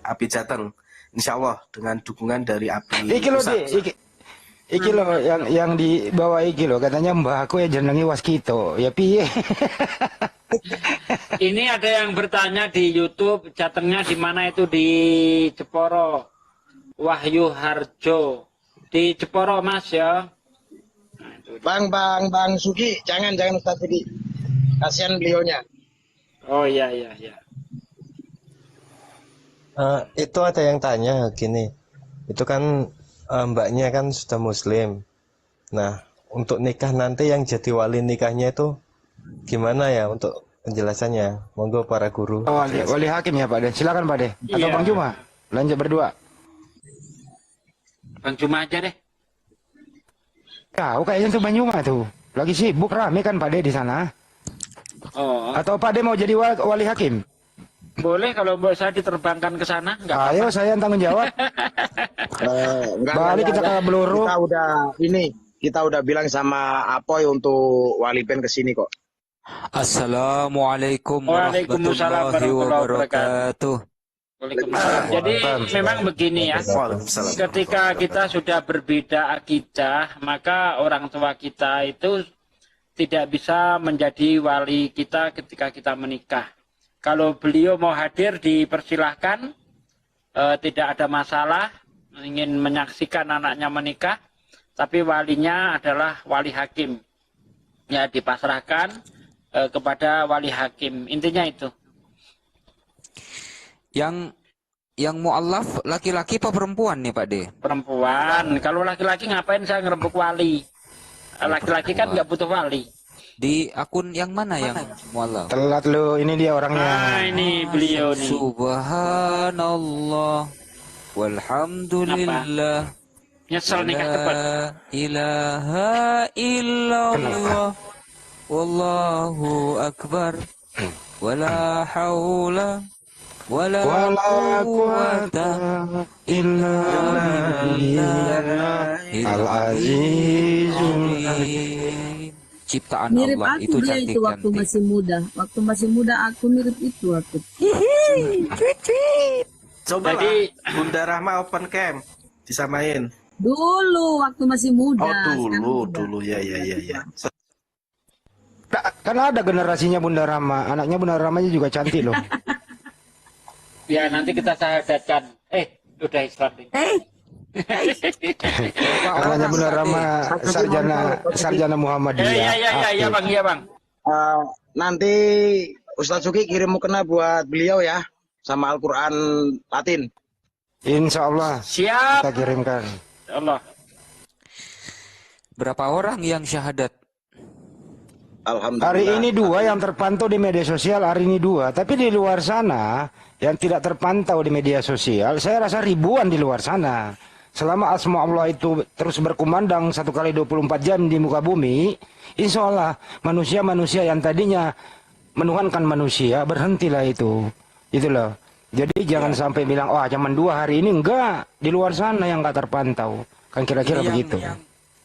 api Jateng. Insya Allah dengan dukungan dari api Iki loh, pusat. iki loh yang di bawah iki loh, katanya mbah aku ya jenengi Waskito. Ya piye? Ini ada yang bertanya di YouTube, Jatengnya di mana itu di Jeporo. Wahyu Harjo di Jeporo Mas ya. Bang Suki, jangan Ustaz Budi. Kasihan beliaunya. Oh iya. Itu ada yang tanya gini, itu kan mbaknya kan sudah muslim. Nah, untuk nikah nanti yang jadi wali nikahnya itu gimana ya untuk penjelasannya? Monggo para guru. Wali hakim ya Pak De. Silakan Pak De. Atau Iya. Bang Juma. Lanjut berdua. Bang Juma aja deh. Tahu kayaknya tuh Bang Juma tuh. Lagi sibuk rame kan Pak De di sana. Oh. Atau Pak De mau jadi wali hakim? Boleh kalau saya diterbangkan ke sana, enggak apa-apa. Ayo saya yang tanggung jawab. Balik kita ke Bluru. Kita udah bilang sama Apoy untuk walipen ke sini kok. Assalamualaikum Waalaikumsalam warahmatullahi warahmatullahi wabarakatuh. Waalaikumsalam. Jadi memang begini ya, ketika kita sudah berbeda akidah, maka orang tua kita itu tidak bisa menjadi wali kita ketika kita menikah. Kalau beliau mau hadir dipersilahkan, tidak ada masalah, ingin menyaksikan anaknya menikah, tapi walinya adalah wali hakim. Ya dipasrahkan kepada wali hakim, intinya itu. Yang mu'alaf laki-laki apa perempuan nih Pak De? Perempuan. Kalau laki-laki ngapain saya ngerembuk wali? Laki-laki kan nggak butuh wali. Di akun yang mana yang mu'alaf? Telat lu, ini dia orangnya. Ini beliau nih. Subhanallah walhamdulillah. Nyesel nikah cepat. Ilaha illallah wallahu akbar wala haula wala quwwata illa billahil azizul hakim. Ciptaan Mirip Allah aku itu dia itu waktu cantik-cantik. masih muda. Waktu masih muda aku mirip itu aku. Coba Jadi Bunda Rahma open cam disamain. Dulu waktu masih muda. Oh sekarang dulu, udah. dulu ya ya ya ya. Kan ada generasinya Bunda Rama. Anaknya Bunda Ramanya juga cantik loh. Ya nanti kita syahadatkan. Udah Islam nih. Anaknya Bunda Rama sarjana Muhammadiyah. Iya bang, iya bang. Nanti Ustadz Suki kirim mukena buat beliau ya, sama Al-Quran Latin. Insya Allah. Siap. Kita kirimkan. Allah. Berapa orang yang syahadat? Alhamdulillah. Hari ini 2 yang terpantau di media sosial, hari ini 2. Tapi di luar sana yang tidak terpantau di media sosial, saya rasa ribuan di luar sana. Selama asma Allah itu terus berkumandang 1 kali 24 jam di muka bumi, insya Allah manusia-manusia yang tadinya menuhankan manusia berhentilah itu. Itulah. Jadi jangan sampai bilang, oh cuma 2 hari ini, enggak. Di luar sana yang enggak terpantau. Kan kira-kira begitu.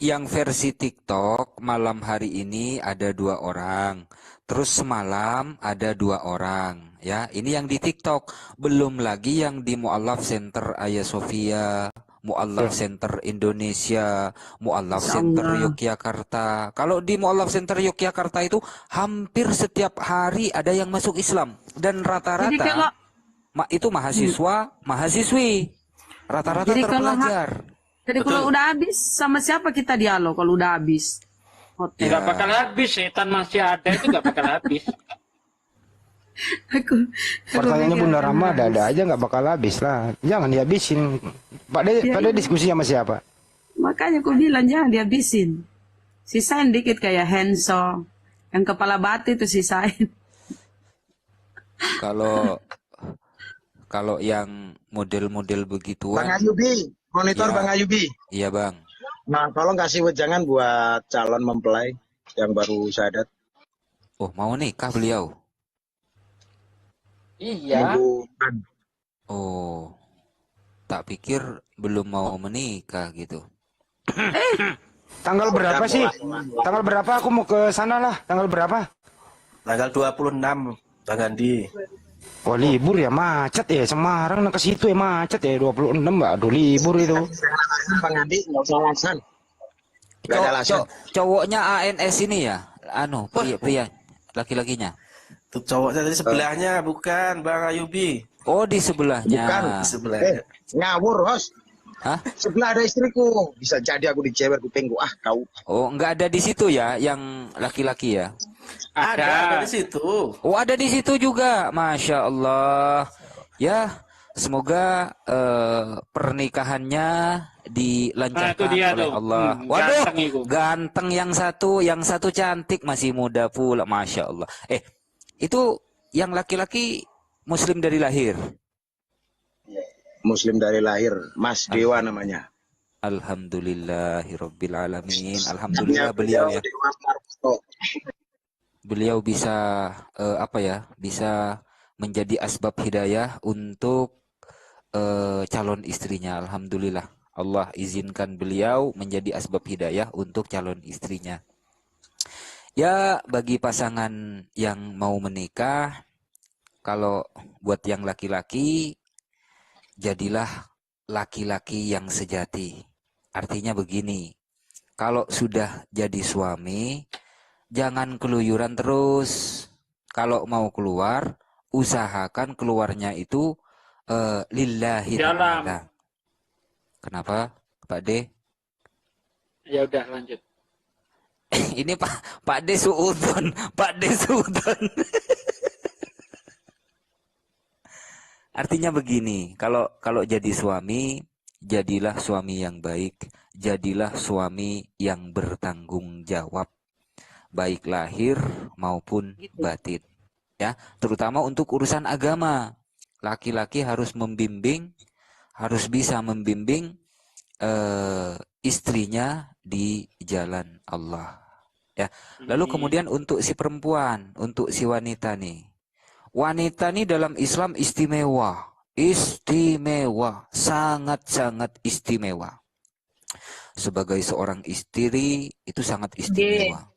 Yang versi TikTok malam hari ini ada 2 orang. Terus semalam ada 2 orang. Ya, ini yang di TikTok. Belum lagi yang di Mu'allaf Center Ayah Sofia, Mu'allaf Center Indonesia, Mu'allaf Center Yogyakarta. Kalau di Mu'allaf Center Yogyakarta itu hampir setiap hari ada yang masuk Islam. Dan rata-rata itu mahasiswa, mahasiswi. Rata-rata terpelajar. Jadi kalau udah habis, sama siapa kita dialog kalau udah habis? Hotel. Nggak bakal habis, setan masih ada itu nggak bakal habis. Pertanyaannya Bunda Rama ada aja nggak bakal habis lah. Jangan dihabisin. Pak De diskusi sama siapa? Makanya aku bilang jangan dihabisin. Sisain dikit kayak Henso. Yang kepala batu itu sisain. Kalau yang model-model begituan. Bang Ayubi, monitor Ya. Bang Ayubi. Iya bang. Nah, tolong kasih wejangan buat calon mempelai yang baru syahadat. Oh mau nikah beliau? Iya. Oh, tak pikir belum mau menikah gitu. Tanggal berapa sih? Tanggal berapa aku mau ke sana lah? Tanggal berapa? Tanggal 26 Bang Andi. Oh libur ya, macet ya Semarang ke situ ya macet ya 26 mbak. Aduh libur itu. Bang Andi nggak usah alasan. Nggak ada alasan. Cowoknya ANS ini ya? Pria laki-lakinya. Tuh cowoknya tadi sebelahnya bukan Bang Ayubi. Oh di sebelahnya. Bukan. Sebelahnya. Ngawur, Hos. Hah? Sebelah ada istriku. Bisa jadi aku dijewer kupingku. Kau. Oh nggak ada di situ ya yang laki-laki ya? Ada di situ. Oh ada di situ juga, masya Allah. Ya semoga pernikahannya dilancarkan oleh Allah. Waduh, ganteng yang satu cantik masih muda pula, masya Allah. Itu yang laki-laki Muslim dari lahir. Muslim dari lahir, Mas Dewa namanya. Alhamdulillahirabbil alamin. Alhamdulillah beliau ya. Beliau bisa bisa menjadi asbab hidayah untuk calon istrinya. Alhamdulillah Allah izinkan beliau menjadi asbab hidayah untuk calon istrinya. Ya bagi pasangan yang mau menikah, kalau buat yang laki-laki, jadilah laki-laki yang sejati. Artinya begini, kalau sudah jadi suami, jangan keluyuran terus. Kalau mau keluar, usahakan keluarnya itu lillahi ta'ala. Kenapa, Pak D? Ya udah lanjut. Ini Pak D suudon, Pak D suudon. Artinya begini, kalau jadi suami, jadilah suami yang baik, jadilah suami yang bertanggung jawab, baik lahir maupun batin. Ya, terutama untuk urusan agama. Laki-laki harus membimbing, harus bisa membimbing istrinya di jalan Allah. Ya. Lalu kemudian untuk si perempuan, untuk si wanita nih. Wanita nih dalam Islam istimewa, sangat-sangat istimewa. Sebagai seorang istri itu sangat istimewa.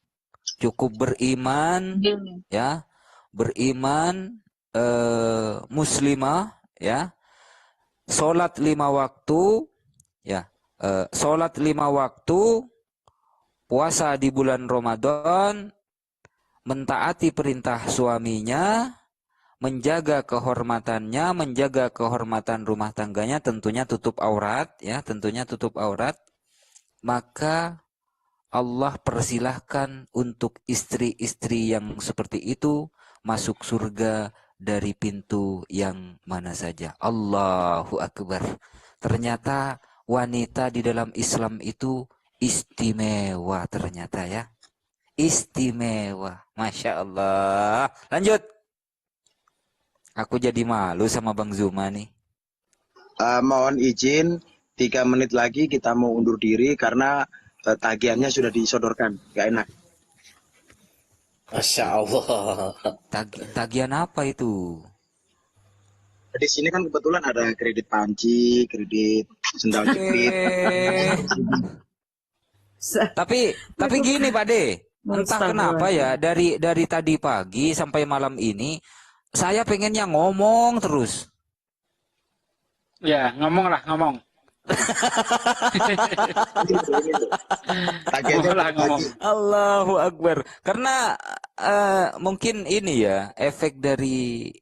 Cukup beriman, ya, beriman, muslimah, ya, sholat 5 waktu, ya, sholat 5 waktu, puasa di bulan Ramadan, mentaati perintah suaminya, menjaga kehormatannya, menjaga kehormatan rumah tangganya, tentunya tutup aurat, ya, tentunya tutup aurat, maka Allah persilahkan untuk istri-istri yang seperti itu masuk surga dari pintu yang mana saja. Allahu Akbar. Ternyata wanita di dalam Islam itu istimewa ternyata ya. Istimewa. Masya Allah. Lanjut. Aku jadi malu sama Bang Zuma nih. Mohon izin 3 menit lagi kita mau undur diri karena tagihannya sudah disodorkan. Gak enak. Masya Allah. Tagihan apa itu? Di sini kan kebetulan ada kredit panci, kredit sendal jepit. Tapi gini Pak De, entah kenapa ya dari tadi pagi sampai malam ini saya pengennya ngomong terus. Ya, ngomong. Ngomong. Allahu Akbar. Karena mungkin ini ya efek dari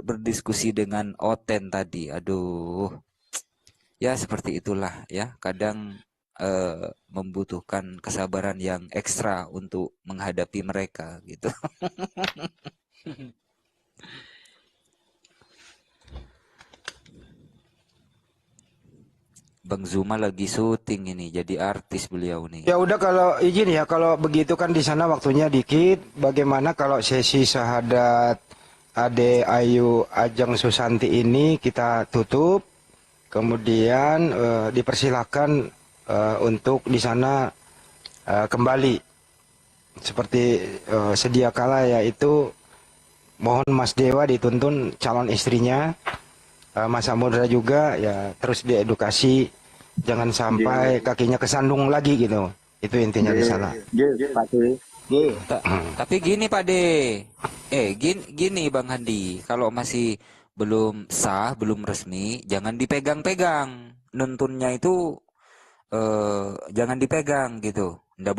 berdiskusi dengan Oten tadi. Aduh. Ya seperti itulah ya. Kadang membutuhkan kesabaran yang ekstra untuk menghadapi mereka gitu. Bang Zuma lagi syuting ini, jadi artis beliau nih. Ya udah kalau izin ya, kalau begitu kan di sana waktunya dikit. Bagaimana kalau sesi syahadat Ade Ayu Ajeng Susanti ini kita tutup, kemudian dipersilakan untuk di sana kembali seperti sedia kala, yaitu mohon Mas Dewa dituntun calon istrinya, Mas Samudra juga ya terus diedukasi, jangan sampai kakinya kesandung lagi gitu. Itu intinya di sana. Tapi gini Pak De, gini Bang Handi, kalau masih belum sah, belum resmi, jangan dipegang-pegang. Nuntunnya itu jangan dipegang gitu. Nggak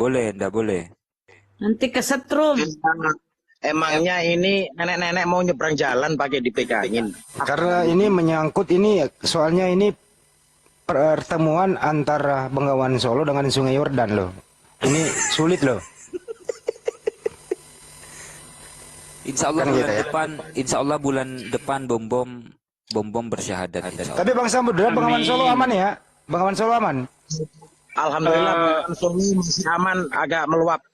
boleh. Nanti kesetrum. Emangnya ini nenek-nenek mau nyebrang jalan pakai dipegangin? Karena ini menyangkut ini, soalnya ini pertemuan antara Bengawan Solo dengan Sungai Yordan loh. Ini sulit loh. Insya Allah Kan bulan gitu ya. depan, Insya Allah bulan depan bom bersyahadat. Insya Allah. Tapi Bang Samudra, Bengawan Solo aman ya? Bengawan Solo aman? Alhamdulillah, Solo masih aman, agak meluap.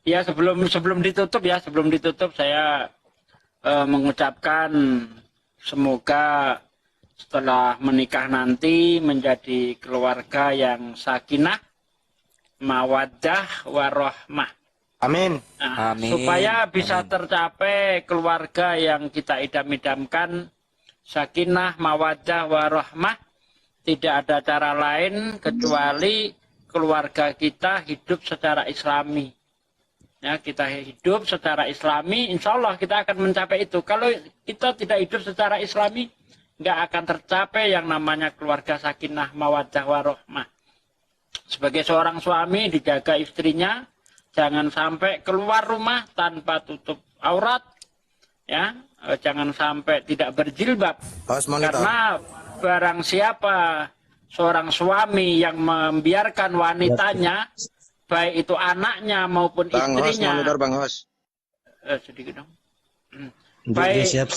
Ya sebelum ditutup saya mengucapkan semoga setelah menikah nanti menjadi keluarga yang sakinah, mawaddah, warahmah. Amin. Nah, Amin. Supaya bisa tercapai keluarga yang kita idam-idamkan, sakinah, mawaddah, warahmah, tidak ada cara lain kecuali keluarga kita hidup secara islami. Ya, kita hidup secara islami, insya Allah kita akan mencapai itu. Kalau kita tidak hidup secara islami, nggak akan tercapai yang namanya keluarga sakinah, mawaddah, warahmah. Sebagai seorang suami, dijaga istrinya, jangan sampai keluar rumah tanpa tutup aurat, ya, jangan sampai tidak berjilbab. Karena barang siapa seorang suami yang membiarkan wanitanya, baik itu anaknya maupun istrinya. Bang Hos. Sedikit dong. Baik. Siap.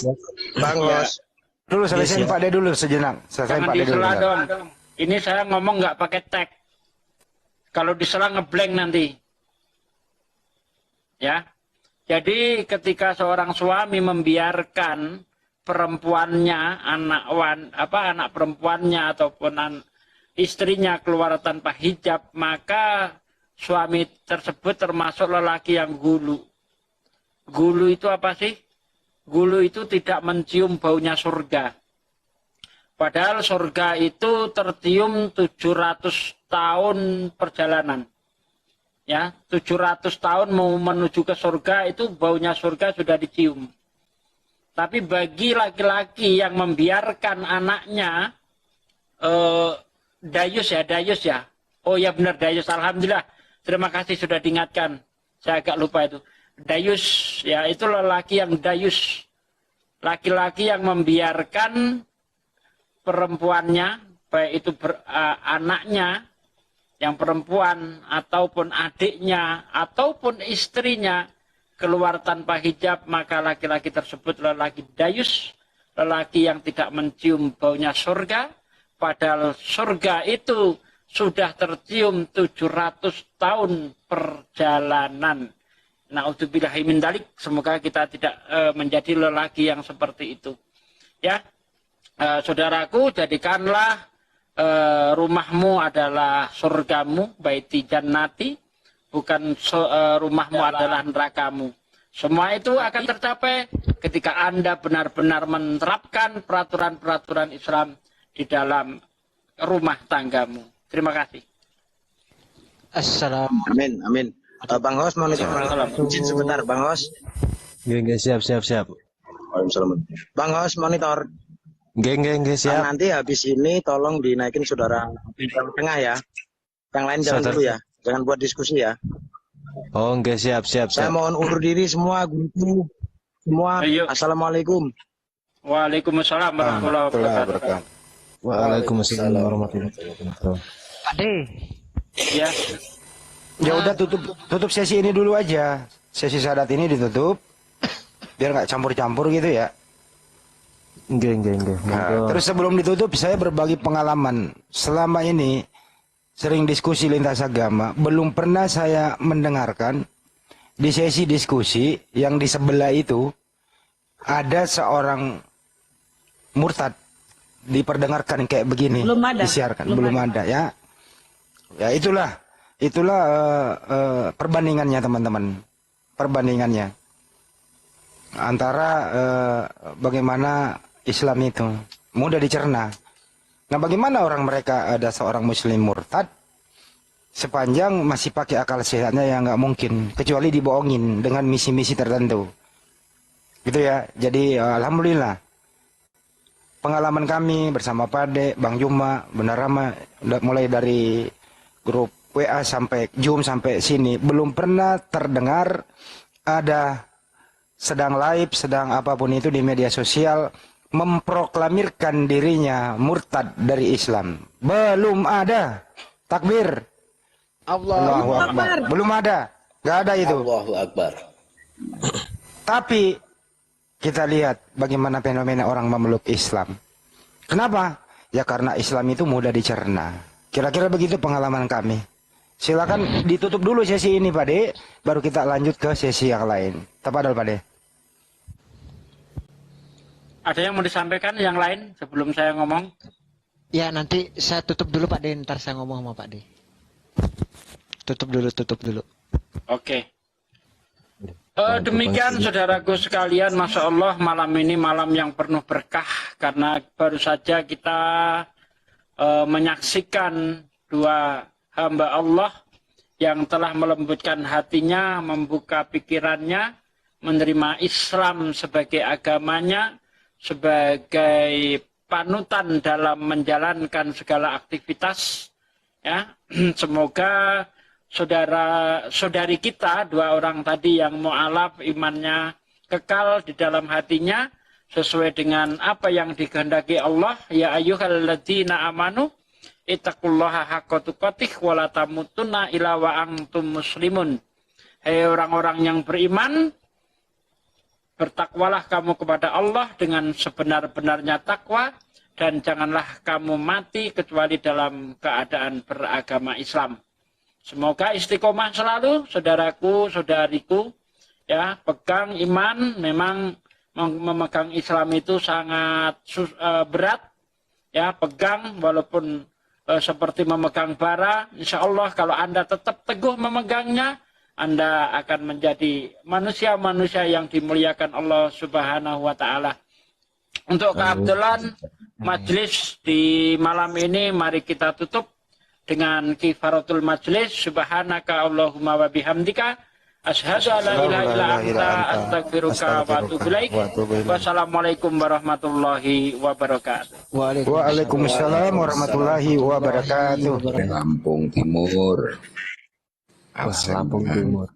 Bang Hos. Dulu selesai Pak De dulu sejenak. Selesai Jangan Pak De dulu. disela dong. Ini saya ngomong nggak pakai tag. Kalau disela ngeblank nanti. Ya. Jadi ketika seorang suami membiarkan perempuannya, anak perempuannya ataupun istrinya keluar tanpa hijab, maka suami tersebut termasuk lelaki yang gulu. Gulu itu apa sih? Gulu itu tidak mencium baunya surga. Padahal surga itu tercium 700 tahun perjalanan. Ya, 700 tahun mau menuju ke surga itu baunya surga sudah dicium. Tapi bagi laki-laki yang membiarkan anaknya Dayus ya. Oh ya benar Dayus. Alhamdulillah. Terima kasih sudah diingatkan. Saya agak lupa itu. Dayus ya itu lelaki yang dayus. Laki-laki yang membiarkan perempuannya, baik itu anaknya yang perempuan ataupun adiknya ataupun istrinya keluar tanpa hijab, maka laki-laki tersebut lelaki dayus, lelaki yang tidak mencium baunya surga, padahal surga itu sudah tercium 700 tahun perjalanan. Na'udzubillahi min dzalik, semoga kita tidak menjadi lelaki yang seperti itu. Ya, saudaraku, jadikanlah rumahmu adalah surgamu, baiti jannati, bukan rumahmu adalah nerakamu. Semua itu akan tercapai ketika Anda benar-benar menerapkan peraturan-peraturan Islam di dalam rumah tanggamu. Terima kasih. Assalamualaikum. Amin, amin. Bang Hos, mau izin sebentar, Bang Hos. Geng, siap. Waalaikumsalam. Bang Hos, monitor. Geng, siap. Nanti habis ini tolong dinaikin saudara yang tengah ya. Yang lain jangan dulu ya. Jangan buat diskusi ya. Oh, enggak, siap. Saya mohon undur diri semua, guru semua. Ayo. Assalamualaikum. Waalaikumsalam warahmatullahi wabarakatuh. Waalaikumsalam warahmatullahi wabarakatuh. Pak D. Ya. Ya udah tutup sesi ini dulu aja. Sesi syahadat ini ditutup. Biar nggak campur-campur gitu ya. Enggak. Nah, terus sebelum ditutup saya berbagi pengalaman. Selama ini sering diskusi lintas agama, belum pernah saya mendengarkan di sesi diskusi yang di sebelah itu ada seorang murtad diperdengarkan kayak begini. Belum ada. Disiarkan. Belum ada ya. Ya itulah perbandingannya teman-teman. Perbandingannya antara bagaimana Islam itu mudah dicerna. Nah, bagaimana orang mereka ada seorang muslim murtad sepanjang masih pakai akal sehatnya, yang nggak mungkin kecuali dibohongin dengan misi-misi tertentu. Gitu ya. Jadi alhamdulillah pengalaman kami bersama Pak De, Bang Juma, Benar Rama, mulai dari grup WA sampai Zoom sampai sini belum pernah terdengar ada sedang live, sedang apapun itu di media sosial memproklamirkan dirinya murtad dari Islam. Belum ada. Takbir. Allahu Akbar. Belum ada. Gak ada itu. Allahu Akbar. Tapi kita lihat bagaimana fenomena orang memeluk Islam. Kenapa? Ya karena Islam itu mudah dicerna. Kira-kira begitu pengalaman kami. Silakan ditutup dulu sesi ini Pak De, baru kita lanjut ke sesi yang lain. Tafadhol Pak De. Ada yang mau disampaikan yang lain sebelum saya ngomong? Ya nanti saya tutup dulu Pak De, ntar saya ngomong sama Pak De. Tutup dulu. Oke. Demikian saudaraku sekalian, Masya Allah malam ini malam yang penuh berkah karena baru saja kita menyaksikan dua hamba Allah yang telah melembutkan hatinya, membuka pikirannya, menerima Islam sebagai agamanya, sebagai panutan dalam menjalankan segala aktivitas. Ya, semoga saudara-saudari kita, dua orang tadi yang mu'alaf imannya kekal di dalam hatinya sesuai dengan apa yang dikehendaki Allah. Ya ayyuhalladzina amanu ittaqullaha haqqa tuqatih wa la tamutunna illa wa antum muslimun. Hai orang-orang yang beriman, bertakwalah kamu kepada Allah dengan sebenar-benarnya takwa dan janganlah kamu mati kecuali dalam keadaan beragama Islam. Semoga istiqomah selalu, saudaraku, saudariku, ya, pegang iman. Memang memegang Islam itu sangat berat, ya, pegang walaupun seperti memegang bara. Insya Allah kalau Anda tetap teguh memegangnya, Anda akan menjadi manusia-manusia yang dimuliakan Allah Subhanahu wa Ta'ala. Untuk keabdalan majlis di malam ini, mari kita tutup dengan kifaratul majlis. Subhanaka Allahumma wa bihamdika Asyhadu an la ilaha illa anta astaghfiruka wa atubu ilaik. Wassalamualaikum warahmatullahi wabarakatuh. Waalaikumsalam warahmatullahi wabarakatuh. Lampung Timur. Lampung Timur.